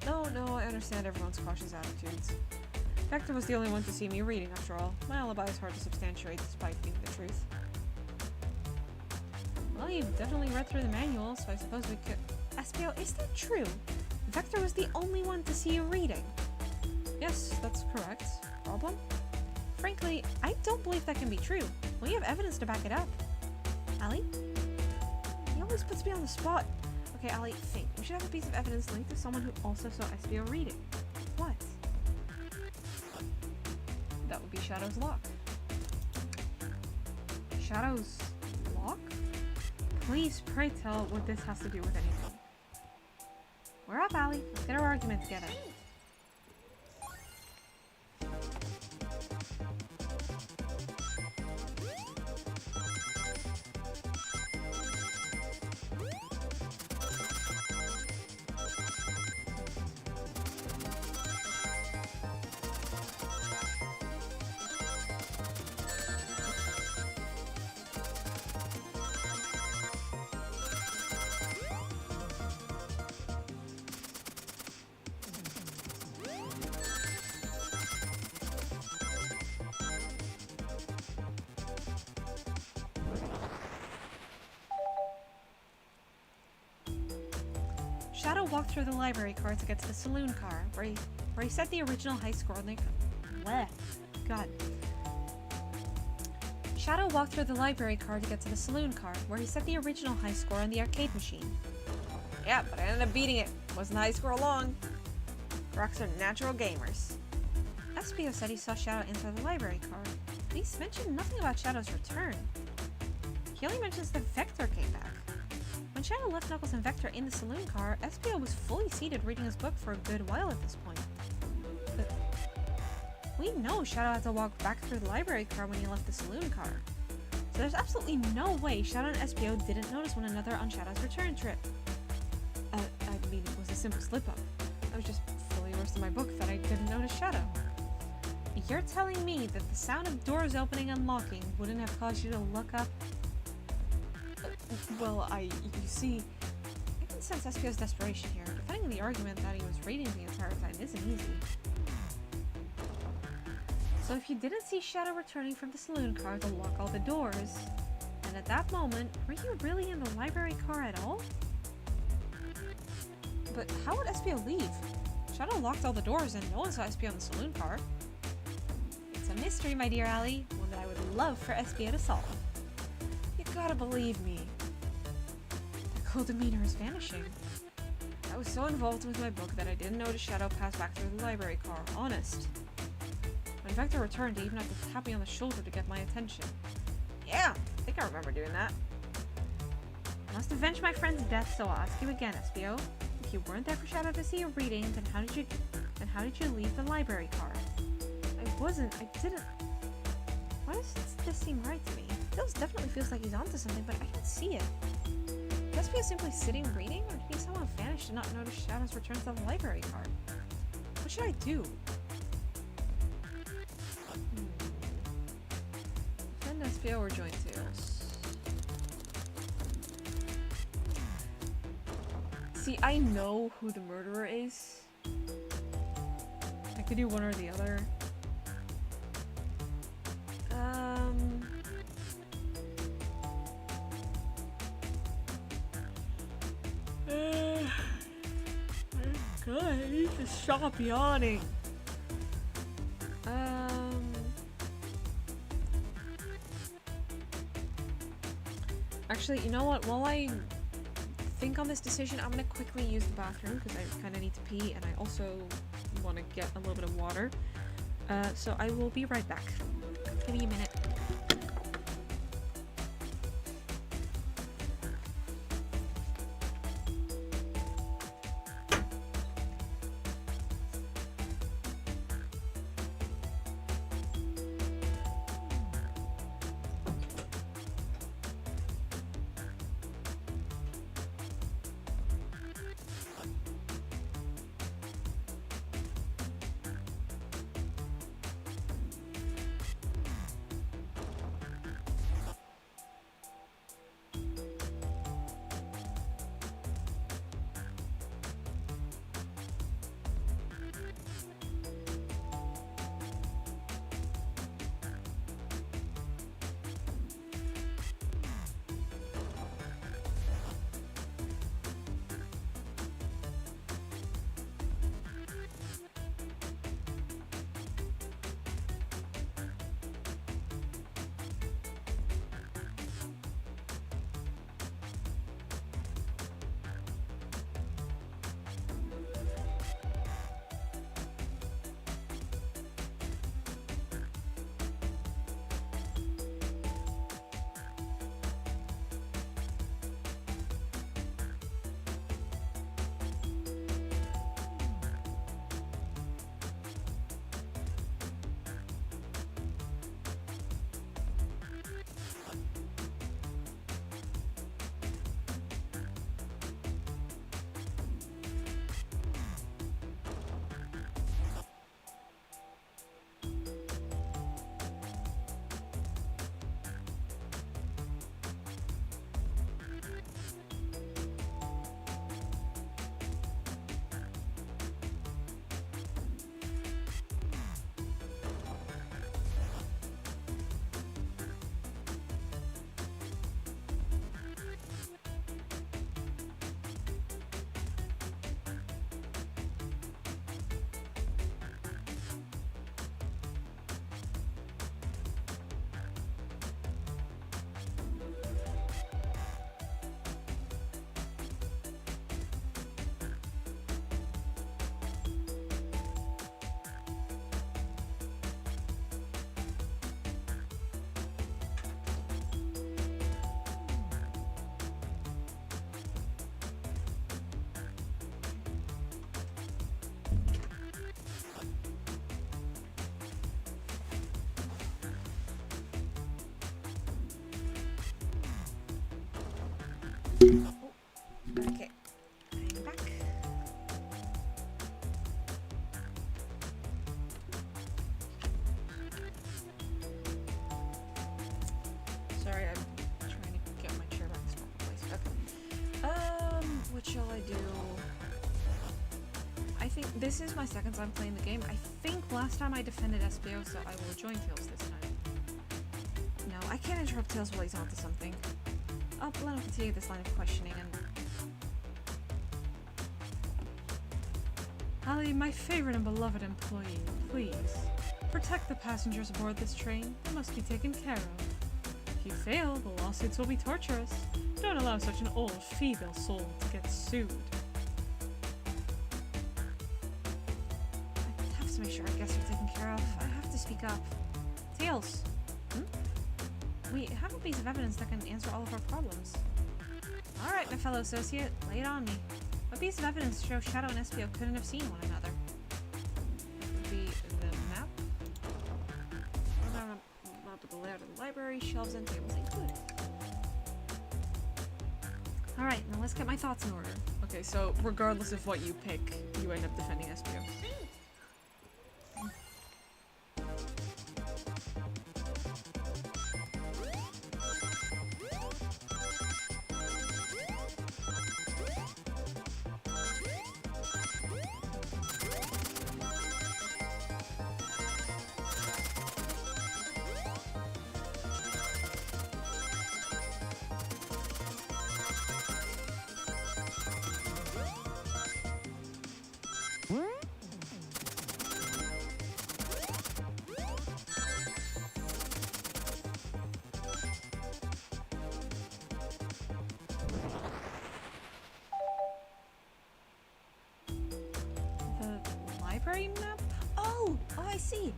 No, I understand everyone's cautious attitudes. Vector was the only one to see me reading, after all. My alibi is hard to substantiate despite being the truth. Well, you've definitely read through the manual, so I suppose we could... SPO, is that true? Vector was the only one to see you reading. Yes, that's correct. Problem? Frankly, I don't believe that can be true. We have evidence to back it up. Ali? He always puts me on the spot. Okay, Ali, think. We should have a piece of evidence linked to someone who also saw SPO reading. What? That would be Shadow's lock. Shadow's lock? Please, pray tell what this has to do with anything. We're up, Ali. Let's get our argument together. Shadow walked through the library car to get to the saloon car, where he set the original high score on the... Bleh. God. Shadow walked through the library car to get to the saloon car, where he set the original high score on the arcade machine. Yeah, but I ended up beating it. Wasn't high score long. Rocks are natural gamers. SPO said he saw Shadow enter the library car, but he mentioned nothing about Shadow's return. He only mentions that Vector came back. When Shadow left Knuckles and Vector in the saloon car, SPO was fully seated reading his book for a good while at this point. But we know Shadow had to walk back through the library car when he left the saloon car. So there's absolutely no way Shadow and SPO didn't notice one another on Shadow's return trip. I mean, it was a simple slip-up. I was just fully immersed in my book that I didn't notice Shadow. You're telling me that the sound of doors opening and locking wouldn't have caused you to look up? Well, you see, I can sense SPO's desperation here. Defending the argument that he was reading the entire time isn't easy. So if you didn't see Shadow returning from the saloon car to lock all the doors, and at that moment, were you really in the library car at all? But how would SPO leave? Shadow locked all the doors and no one saw SPO in the saloon car. It's a mystery, my dear Allie, one that I would love for SPO to solve. you gotta believe me. Their cool demeanor is vanishing. I was so involved with my book that I didn't notice Shadow pass back through the library car, honest. When Vector returned, he even had to tap me on the shoulder to get my attention. Yeah, I think I remember doing that. I must avenge my friend's death, so I'll ask you again, SPO. If you weren't there for Shadow to see you reading, then how did you leave the library car? I didn't. Why does this seem right to me? Feels definitely feels like he's onto something, but I can't see it. Is SPO simply sitting reading, or did he somehow vanish to not notice Shadow's return to the library car? What should I do? Friend SPO or joint tails? See, I know who the murderer is. I could do one or the other. God, I need to stop yawning. Actually, you know what? While I think on this decision, I'm gonna quickly use the bathroom because I kind of need to pee, and I also want to get a little bit of water. So I will be right back. Give me a minute. what shall I do? I think this is my second time playing the game. I think last time I defended SPO, so I will join Tails this time. No, I can't interrupt Tails while he's onto something. I'll let him continue this line of questioning and... Ali, my favorite and beloved employee, please. Protect the passengers aboard this train. They must be taken care of. If you fail, the lawsuits will be torturous. Don't allow such an old, feeble soul to get sued. I have to make sure our guests are taken care of. I have to speak up. Tails! We have a piece of evidence that can answer all of our problems. Alright, my fellow associate, lay it on me. What piece of evidence shows Shadow and SPO couldn't have seen one another? It would be the map. Map of the layout of the library, shelves and tables included. Alright, now let's get my thoughts in order. Okay, so regardless of what you pick, you end up defending SPO. Map? Oh, I see.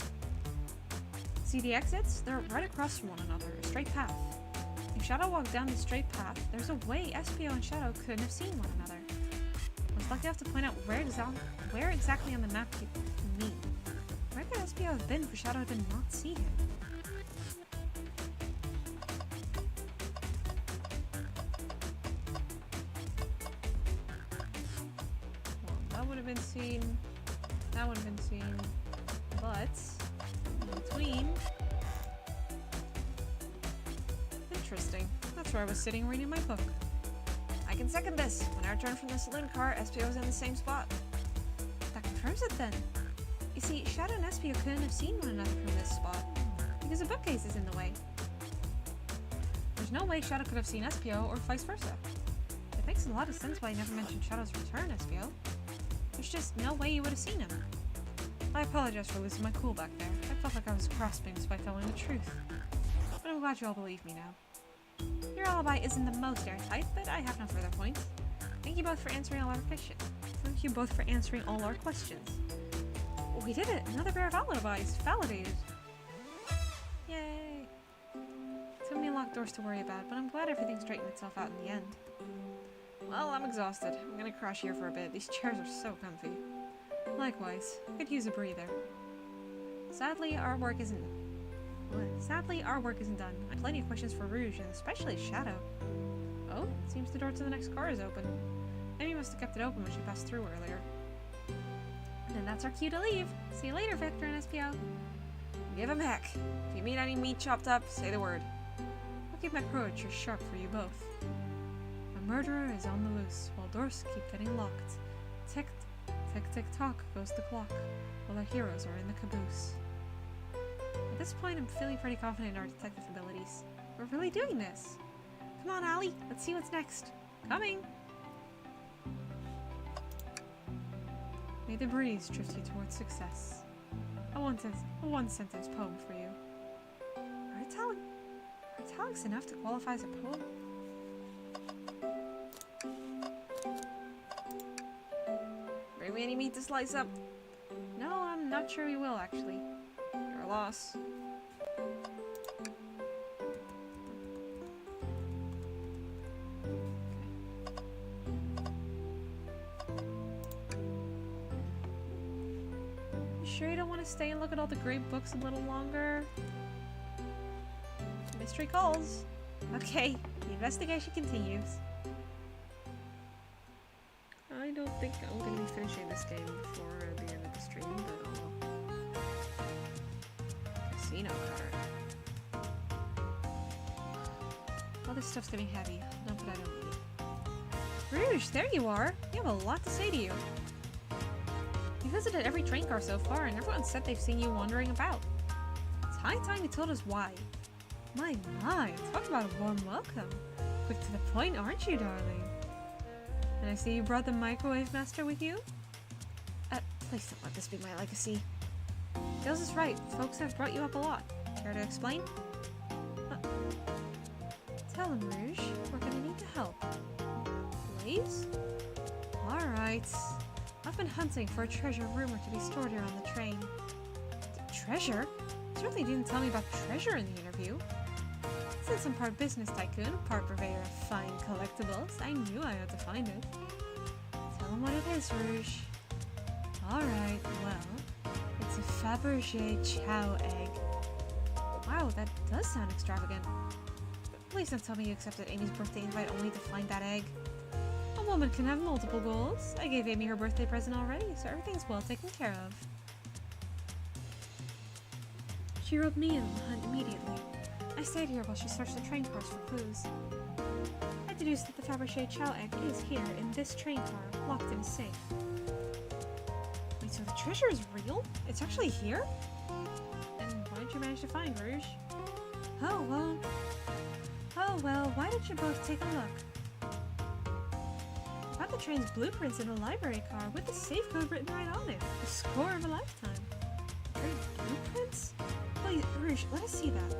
See the exits? They're right across from one another, a straight path. If Shadow walked down the straight path, there's a way SPO and Shadow couldn't have seen one another. Looks like you have to point out where exactly on the map you mean. Where could SPO have been for Shadow to not see him? Well, that would have been seen. That would have been seen, but in between. Interesting. That's where I was sitting reading my book. I can second this. When I returned from the saloon car, SPO was in the same spot. That confirms it then. You see, Shadow and SPO couldn't have seen one another from this spot, because a bookcase is in the way. There's no way Shadow could have seen SPO or vice versa. It makes a lot of sense why you never mentioned Shadow's return, SPO. There's just no way you would have seen him. I apologize for losing my cool back there. I felt like I was grasping despite telling the truth. But I'm glad you all believe me now. Your alibi isn't the most airtight, but I have no further points. Thank you both for answering all our questions. Thank you both for answering all our questions. We did it! Another pair of alibis! Validated! Yay! Too many locked doors to worry about, but I'm glad everything straightened itself out in the end. Well, I'm exhausted. I'm gonna crash here for a bit. These chairs are so comfy. Likewise. Could use a breather. Sadly, our work isn't done. I have plenty of questions for Rouge, and especially Shadow. Oh, it seems the door to the next car is open. Amy must have kept it open when she passed through earlier. And that's our cue to leave. See you later, Vector and SPO. Give him heck. If you meet any meat chopped up, say the word. I'll keep my approach sharp for you both. A murderer is on the loose, while doors keep getting locked. Tick, tick, tick, tock goes the clock, while our heroes are in the caboose. At this point, I'm feeling pretty confident in our detective abilities. We're really doing this. Come on, Allie. Let's see what's next. Coming! May the breeze drift you towards success. A one-sentence poem for you. Are italics enough to qualify as a poem? Bring me any meat to slice up. No, I'm not sure we will, actually. Your loss. Sure you don't want to stay and look at all the great books a little longer? Mystery calls. Okay, the investigation continues. I don't think I'm going to be finishing this game before the end of the stream, but Casino card. All this stuff's getting heavy. No, but I don't need it. Rouge, there you are. You have a lot to say to you. You visited every train car so far, and everyone said they've seen you wandering about. It's high time you told us why. My, talk about a warm welcome. Quick to the point, aren't you, darling? And I see you brought the Microwave Master with you? Please don't let this be my legacy. Gills is right, folks have brought you up a lot. Care to explain? Tell him, Rouge. We're gonna need to help. Please? Alright. I've been hunting for a treasure rumored to be stored here on the train. Treasure? You certainly didn't tell me about treasure in the interview. Since I'm part business tycoon, part purveyor of fine collectibles, I knew I had to find it. Tell him what it is, Rouge. Alright, well, it's a Fabergé Chow egg. Wow, that does sound extravagant. But please don't tell me you accepted Amy's birthday invite only to find that egg. A woman can have multiple goals. I gave Amy her birthday present already, so everything's well taken care of. She roped me in on the hunt immediately. I stayed here while she searched the train cars for clues. I deduced that the Fabergé Chow egg is here in this train car, locked in a safe. Wait, so the treasure is real? It's actually here? And why did you manage to find Rouge? Oh well, why don't you both take a look? Found the train's blueprints in a library car with the safe code written right on it. The score of a lifetime. Train blueprints? Please, Rouge, let us see that.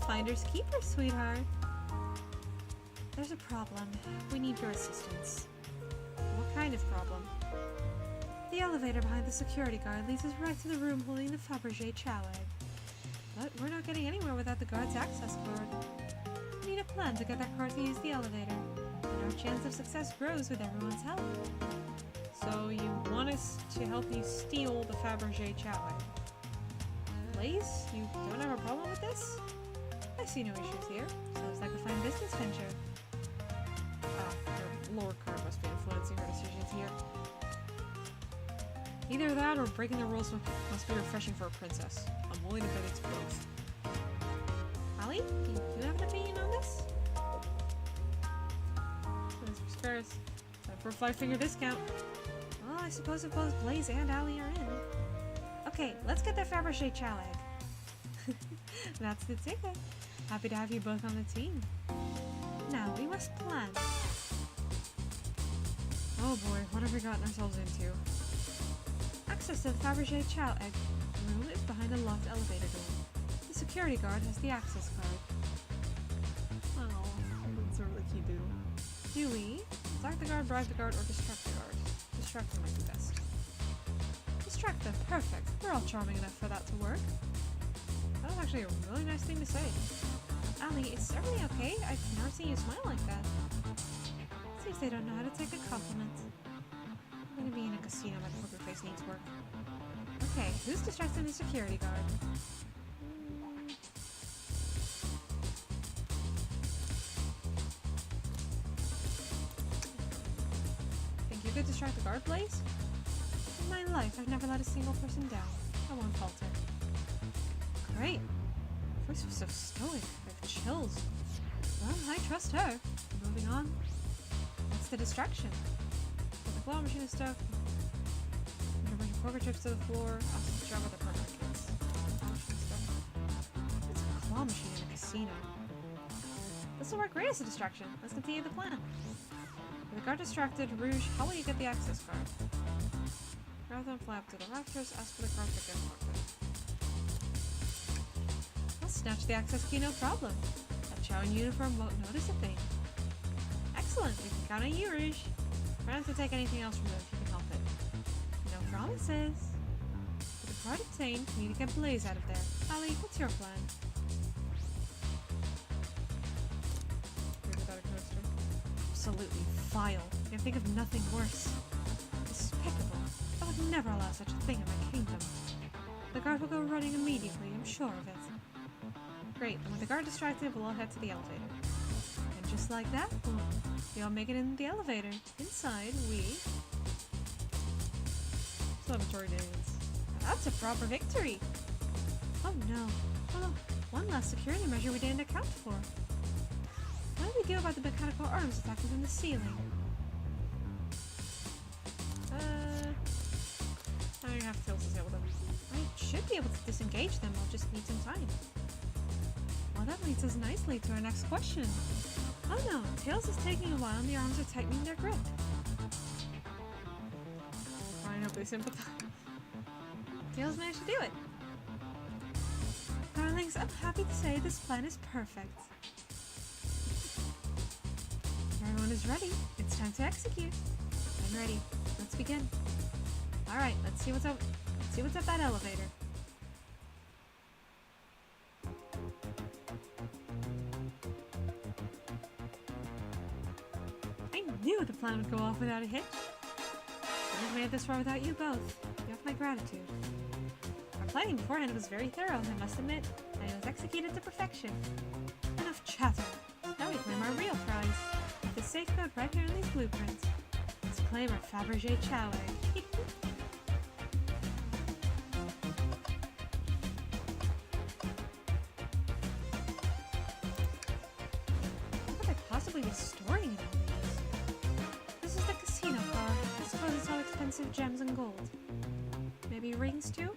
Finders keepers, sweetheart. There's a problem. We need your assistance. What kind of problem? The elevator behind the security guard leads us right to the room holding the Fabergé Chow egg. But we're not getting anywhere without the guard's access card. We need a plan to get that card to use the elevator, and our chance of success grows with everyone's help. So you want us to help you steal the Fabergé Chow egg? Blaze, you don't have a problem with this? I see no issues here. Sounds like a fine business venture. Her lore card must be influencing her decisions here. Either that or breaking the rules must be refreshing for a princess. I'm willing to bet it's both. Allie, do you have an opinion on this? Spares. Time for a 5-finger discount. Well, I suppose if both Blaze and Allie are in. Okay, let's get that Fabergé Chow egg. That's the ticket. Happy to have you both on the team. Now, we must plan. Oh boy, what have we gotten ourselves into? Access to the Fabergé Chow egg room is behind a locked elevator door. The security guard has the access card. Oh, that's a really cute doodle. Do we attack the guard, bribe the guard, or distract the guard? Distract them might be best. Distract them, perfect. We're all charming enough for that to work. That was actually a really nice thing to say. Allie, is everything okay? I've never seen you smile like that. Seems they don't know how to take a compliment. I'm gonna be in a casino, my poker face needs work. Okay, who's distracting the security guard? Think you could distract the guard, Blaze? In my life, I've never let a single person down. I won't falter. Great. Voice was so stoic. I have chills. Well, I trust her. Moving on. What's the distraction? Put the claw machine and stuff. I'm gonna bring poker chips to the floor. Ask them to job with the partner kids. Claw machine stuff. What's a claw machine in a casino? This will work great as a distraction. Let's continue the plan. With the guard distracted, Rouge, how will you get the access card? Rather than fly up to the rafters, ask for the card to get pocket. I'll snatch the access key, no problem. That Chow in uniform won't notice a thing. Excellent, we can count on you, Rouge. Try not to take anything else from them if you can help it. No promises. With the card obtained, we need to get Blaze out of there. Allie, what's your plan? Absolutely vile. I can think of nothing worse. Despicable. I would never allow such a thing in my kingdom. The guard will go running immediately, I'm sure of it. Great, and with the guard distracted, we'll all head to the elevator. And just like that, boom, we all make it in the elevator. Inside, we... Celebratory dance. That's a proper victory! Oh no. Oh look, one last security measure we didn't account for. What do we do about the mechanical arms attacking from the ceiling? I don't have Tails to deal with them. I should be able to disengage them, I'll just need some time. Well, that leads us nicely to our next question. Oh no, Tails is taking a while and the arms are tightening their grip. I hope they sympathize. Tails managed to do it. Darlings, I'm happy to say this plan is perfect. Everyone is ready. It's time to execute. I'm ready. Let's begin. Alright, let's see what's up. Let's see what's up that elevator. I knew the plan would go off without a hitch. Couldn't have made this far without you both. You have my gratitude. Our planning beforehand was very thorough, I must admit, and it was executed to perfection. Enough chatter. Now we claim our real prize. With the safe code right here in these blueprints. Let's claim our Fabergé Chow egg. What could I possibly be storing in all these? This is the casino car. I suppose it's all expensive gems and gold. Maybe rings too?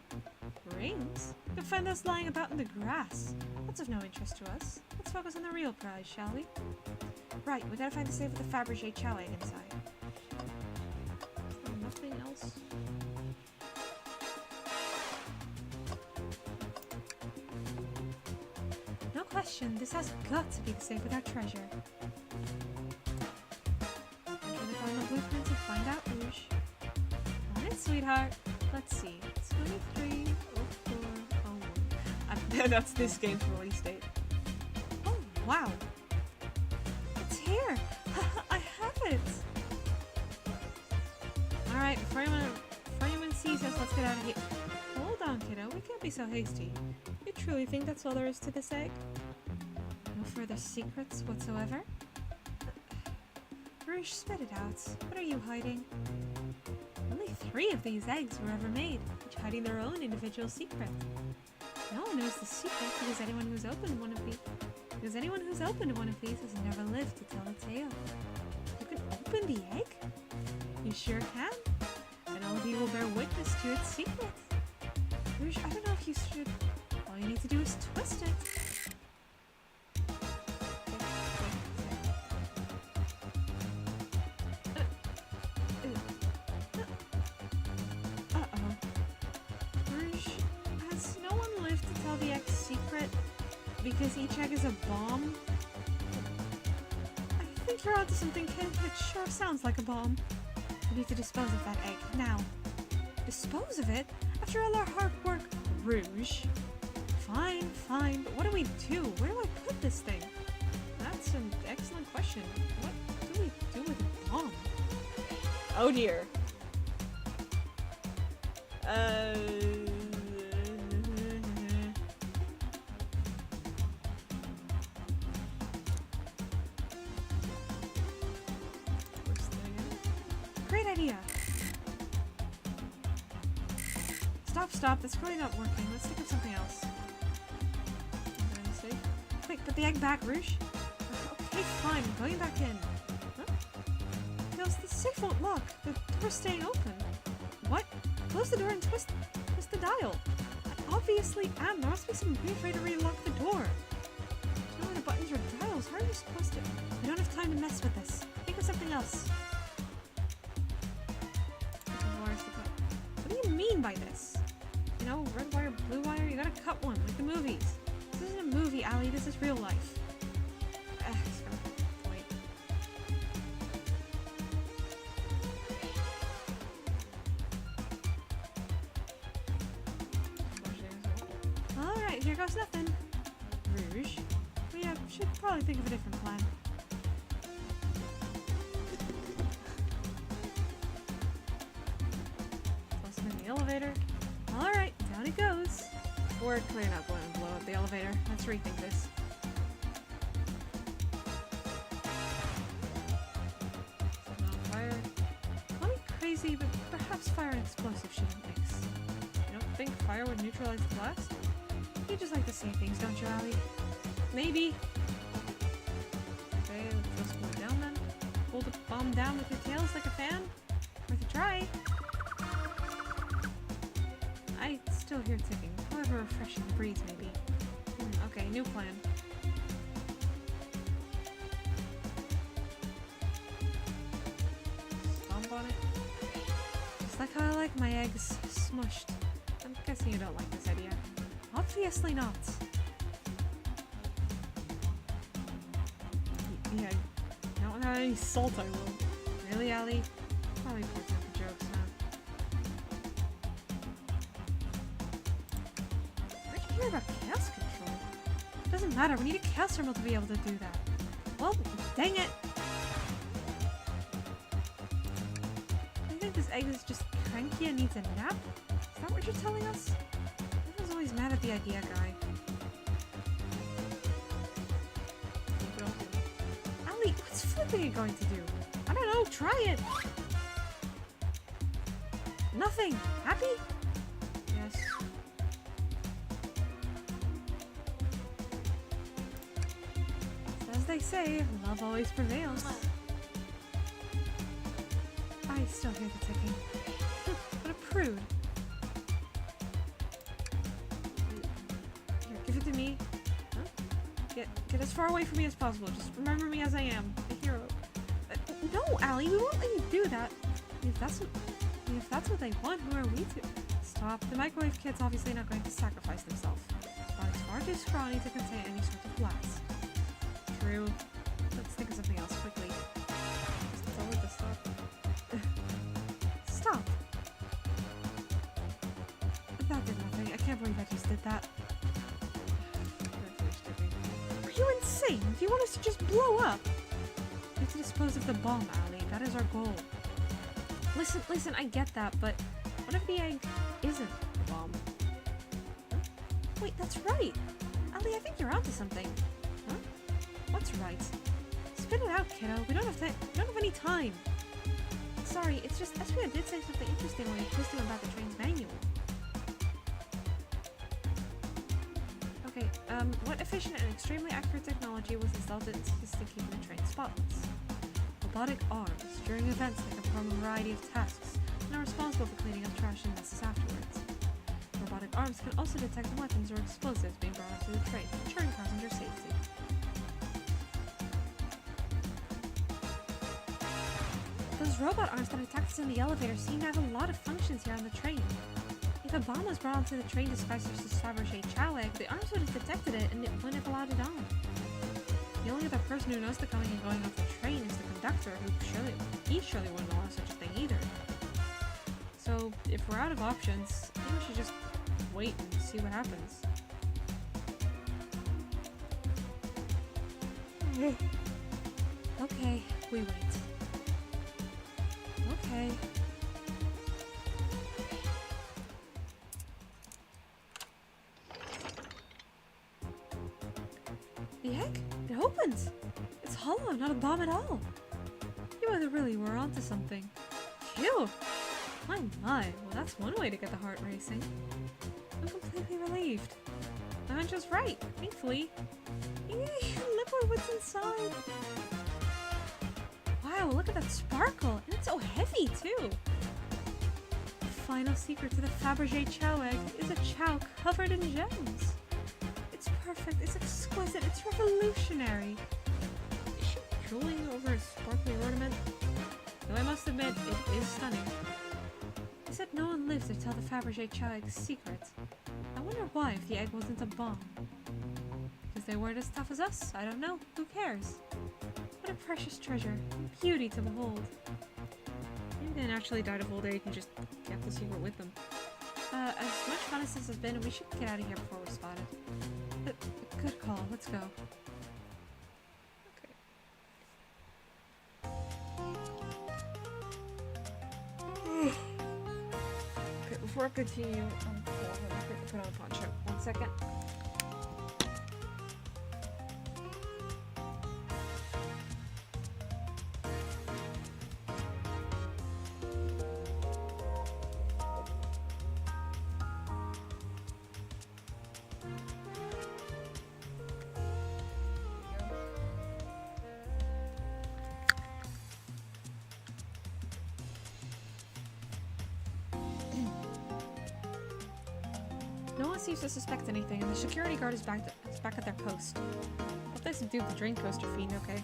Rings? You can find those lying about in the grass. That's of no interest to us. Let's focus on the real prize, shall we? Right, we gotta find the safe with the Fabergé Chow egg inside. Nothing else? No question, this has got to be the safe with our treasure. Enter the final blueprints and find out Rouge. On it, sweetheart. Let's see. 230401. That's this game's release date. Oh, wow. It's here. I have it. Alright, before anyone sees us, let's get out of here. Hold on, kiddo. We can't be so hasty. You truly think that's all there is to this egg? No further secrets whatsoever? Rouge, spit it out. What are you hiding? Only 3 of these eggs were ever made, each hiding their own individual secret. No one knows the secret because anyone who's opened one of these has never lived to tell the tale. You can open the egg? You sure can. And all of you will bear witness to its secret. Rouge, I don't know if you should. All you need to do is twist it. Because each egg is a bomb? I think you're onto something, kid. It sure sounds like a bomb. We need to dispose of that egg, now. Dispose of it? After all our hard work, Rouge? Fine, fine, but what do we do? Where do I put this thing? That's an excellent question. What do we do with a bomb? Oh dear. Great idea! Stop, that's really not working. Let's think of something else. Quick, put the egg back, Rouge. Okay, fine, I'm going back in. Huh? Tails, the safe won't lock. The door's staying open. What? Close the door and twist the dial. I obviously am. There must be some weird way to relock the door. There's no other buttons or dials. How are you supposed to? We don't have time to mess with this. Think of something else. What do you mean by this? You know, red wire, blue wire, you gotta cut one, like the movies. This isn't a movie, Allie, this is real life. It's gonna wait. Alright, here goes nothing. Rouge. We should probably think of a different plan. Elevator. Alright, down it goes. We're clearly not going to blow up the elevator. Let's rethink this. Something on fire. Call me crazy, but perhaps fire and explosive shouldn't mix. You don't think fire would neutralize the blast? You just like to say things, don't you, Allie? Maybe. Okay. hold a bomb down with your tails like a fan? Worth a try. I still hear ticking, however refreshing the breeze may be. Okay, new plan. Stomp on it. Just like how I like my eggs smushed. I'm guessing you don't like this idea. Obviously not. Yeah, not without any salt I will. Really, Allie? Probably poor time for jokes, huh? Where'd you hear about chaos control? Doesn't matter, we need a chaos terminal to be able to do that. Well, dang it! I think this egg is just cranky and needs a nap? Is that what you're telling us? I was always mad at the idea guy. Allie, what's flipping it going to do? I don't know, try it! Nothing! Happy? Yes. As they say, love always prevails. I still hear the ticking. What a prude. Here, give it to me. Huh? Get as far away from me as possible. Just remember me as I am, a hero. No, Allie, we won't let you do that. If that's what they want, who are we to? Stop. The microwave kid's obviously not going to sacrifice themselves. But it's far too scrawny to contain any sort of blast. True. Let's think of something else quickly. Just tell her to stop. Stop! That did nothing. I can't believe I just did that. Are you insane? Do you want us to just blow up? We have to dispose of the bomb, Allie. That is our goal. Listen, I get that, but what if the egg isn't the bomb? Huh? Wait, that's right! Allie, I think you're onto something. Huh? What's right? Spit it out, kiddo. We don't have any time. Sorry, it's just Espia did say something interesting when we quizzed him about the train's manual. Okay, what efficient and extremely accurate technology was installed to assist in keeping the train spotless? Robotic arms. During events, they can perform a variety of tasks and are responsible for cleaning up trash and messes afterwards. Robotic arms can also detect weapons or explosives being brought onto the train, ensuring passenger safety. Those robot arms that attacked us in the elevator seem to have a lot of functions here on the train. If a bomb was brought onto the train disguised as a Fabergé chow egg, the arms would have detected it and it wouldn't have allowed it on. The only other person who knows the coming and going off the train is the conductor, who surely wouldn't allow such a thing either. So, if we're out of options, I think we should just wait and see what happens. Okay, we wait. Okay. The egg? It opens! It's hollow, not a bomb at all! You either really were onto something. Phew! My, well that's one way to get the heart racing. I'm completely relieved. My hunch was right, thankfully. Yay, look what's inside! Wow, look at that sparkle! And it's so heavy, too! The final secret to the Fabergé chow egg is a chow covered in gems! It's perfect, it's exquisite, it's revolutionary! Is she drooling over a sparkly ornament? Though I must admit, it is stunning. They said no one lives to tell the Fabergé chow egg's secret. I wonder why if the egg wasn't a bomb. Because they weren't as tough as us? I don't know. Who cares? What a precious treasure. Beauty to behold. Maybe they naturally died of old age and just kept the secret with them. As much fun as this has been, we should get out of here before we're spotted. Good call. Let's go. Okay. Okay, before I continue, put on a poncho. 1 second. No one seems to suspect anything, and the security guard is back at their post. Hope they subdued the drain coaster fiend, okay?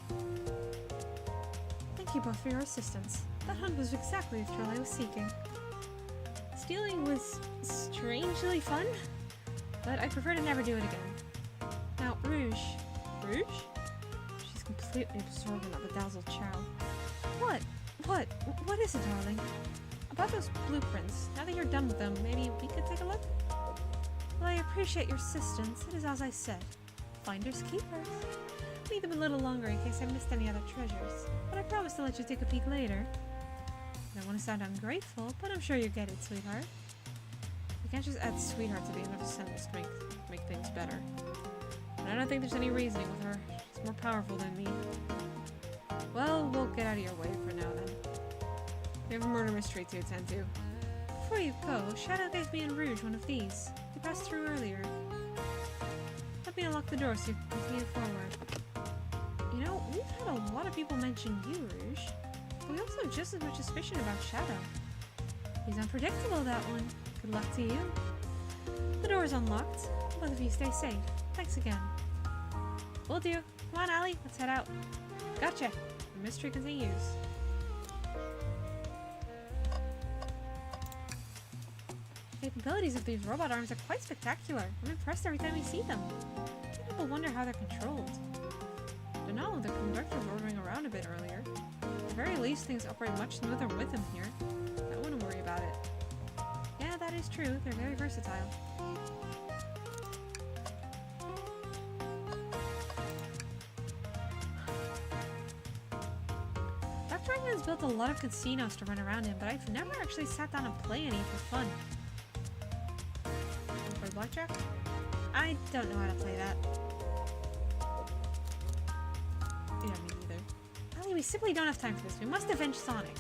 Thank you both for your assistance. That hunt was exactly the thrill I was seeking. Stealing was strangely fun, but I prefer to never do it again. Now, Rouge. Rouge? She's completely absorbed in that bedazzled chow. What? What is it, darling? About those blueprints. Now that you're done with them, maybe we could take a look? Well, I appreciate your assistance. It is as I said. Finders keepers. Leave them a little longer in case I missed any other treasures. But I promise to let you take a peek later. I don't want to sound ungrateful, but I'm sure you get it, sweetheart. You can't just add sweetheart to the end of a sentence to make things better. And I don't think there's any reasoning with her. She's more powerful than me. Well, we'll get out of your way for now then. We have a murder mystery to attend to. Before you go, Shadow gave me and Rouge one of these. He passed through earlier. Let me unlock the door so you can continue forward. You know, we've had a lot of people mention you, Rouge. But we also have just as much suspicion about Shadow. He's unpredictable, that one. Good luck to you. The door is unlocked. Both of you stay safe. Thanks again. Will do. Come on, Allie. Let's head out. Gotcha. The mystery continues. The capabilities of these robot arms are quite spectacular. I'm impressed every time we see them. People wonder how they're controlled. Don't know, the conductor was ordering around a bit earlier. At the very least, things operate much smoother with them here. I wouldn't worry about it. Yeah, that is true. They're very versatile. Dragon has built a lot of casinos to run around in, but I've never actually sat down and played any for fun. For blackjack? I don't know how to play that. Yeah, me neither. Ellie, we simply don't have time for this. We must avenge Sonic.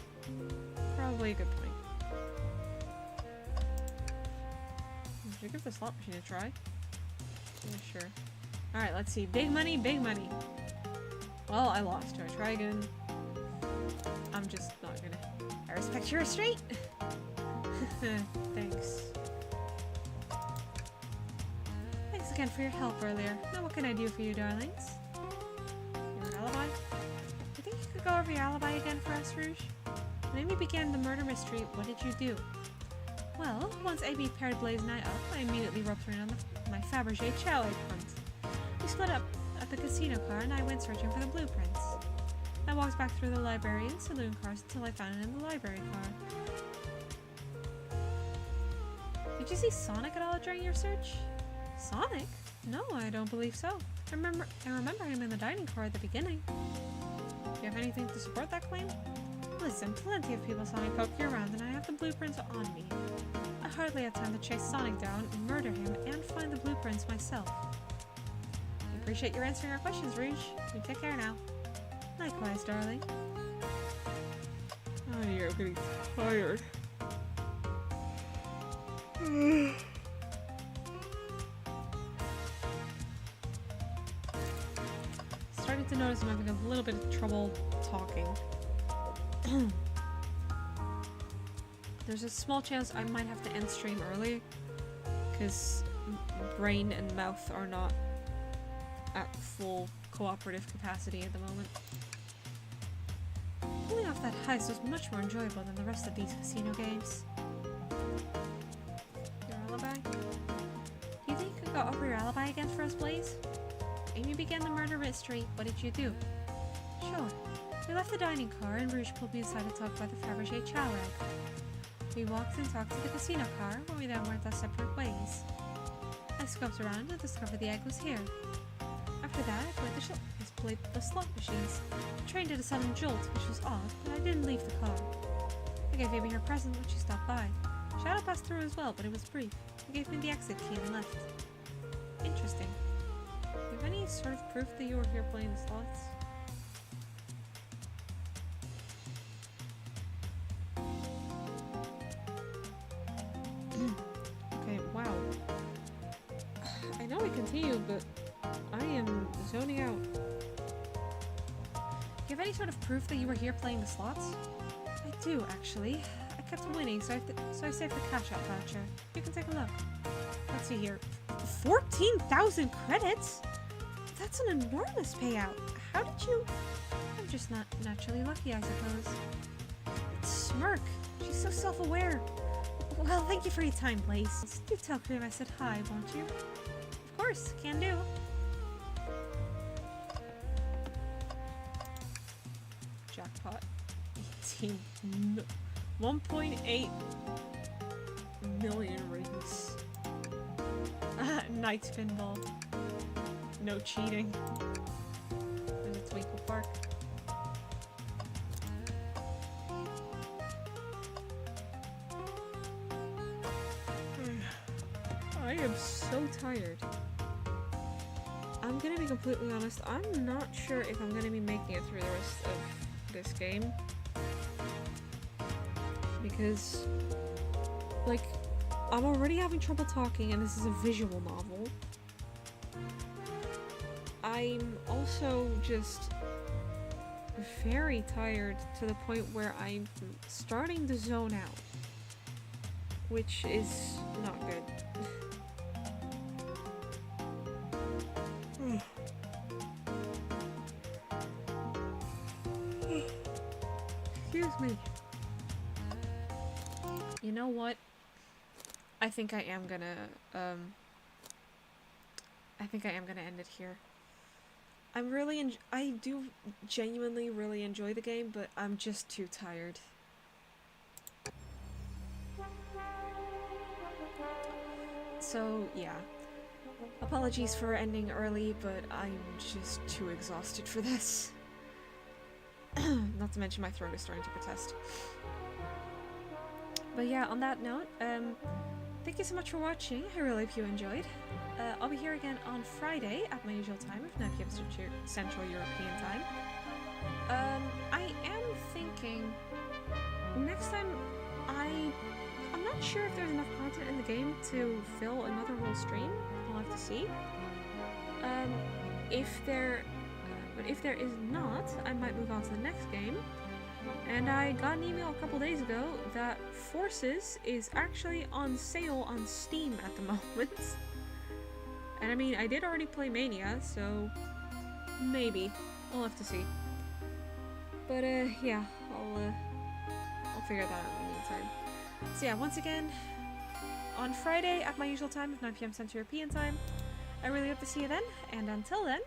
Probably a good point. Should we give the slot machine a try? Yeah, sure. Alright, let's see. Big money, big money. Well, I lost. Do I try again? I'm just not gonna. I respect your restraint. Thanks. Thanks again for your help earlier. Now what can I do for you, darlings? Your alibi? You think you could go over your alibi again for us, Rouge? When Amy began the murder mystery, what did you do? Well, once Amy paired Blaze and I up, I immediately roped her in on my Fabergé chow egg hunt. We split up at the casino car and I went searching for the blueprints. I walked back through the library and saloon cars until I found it in the library car. Did you see Sonic at all during your search? Sonic? No, I don't believe so. I remember him in the dining car at the beginning. Do you have anything to support that claim? Listen, plenty of people saw me poke you around and I have the blueprints on me. I hardly had time to chase Sonic down and murder him and find the blueprints myself. I appreciate your answering our questions, Rouge. You take care now. Likewise, darling. Oh dear, I'm getting tired. Starting to notice I'm having a little bit of trouble talking. There's a small chance I might have to end stream early because brain and mouth are not at full cooperative capacity at the moment. Pulling off that heist was much more enjoyable than the rest of these casino games. Your alibi? Do you think you could go over your alibi again for us, Blaze? Amy began the murder mystery. What did you do? Sure. We left the dining car and Rouge pulled me aside to talk about the Fabergé chow egg. We walked and talked to the casino car, where we then went our separate ways. I scoped around and discovered the egg was here. After that, I played the slot machines. The train did a sudden jolt, which was odd, but I didn't leave the car. I gave Amy her present when she stopped by. Shadow passed through as well, but it was brief. He gave me the exit key and left. Interesting. Do you have any sort of proof that you were here playing the slots? Okay, wow. I know we continue, but I am zoning out. Do you have any sort of proof that you were here playing the slots? I do, actually. I kept winning, so I saved the cash out voucher. You can take a look. Let's see here. 14,000 credits? That's an enormous payout. How did you... I'm just not naturally lucky, I suppose. Smirk. She's so self-aware. Well, thank you for your time, Blaze. Do tell Cream I said hi, won't you? Of course, can do. Jackpot. 1.8 million rings. Night Pinball. No cheating. And it's Winkle Park. I am so tired. I'm gonna be completely honest, I'm not sure if I'm gonna be making it through the rest of this game. Because, like, I'm already having trouble talking and this is a visual novel. I'm also just very tired to the point where I'm starting to zone out. Which is not good. Excuse me. You know what? I think I am gonna end it here. I do genuinely really enjoy the game, but I'm just too tired. So, yeah. Apologies for ending early, but I'm just too exhausted for this. Not to mention my throat is starting to protest. But yeah, on that note, thank you so much for watching. I really hope you enjoyed. I'll be here again on Friday at my usual time of 9 PM Central European Time. I am thinking next time I'm not sure if there's enough content in the game to fill another whole stream. I'll have to see. But if there is not, I might move on to the next game. And I got an email a couple days ago that Forces is actually on sale on Steam at the moment. And I mean, I did already play Mania, so maybe. I'll have to see. But yeah, I'll figure that out in the meantime. So yeah, once again, on Friday at my usual time of 9 PM Central European Time. I really hope to see you then, and until then,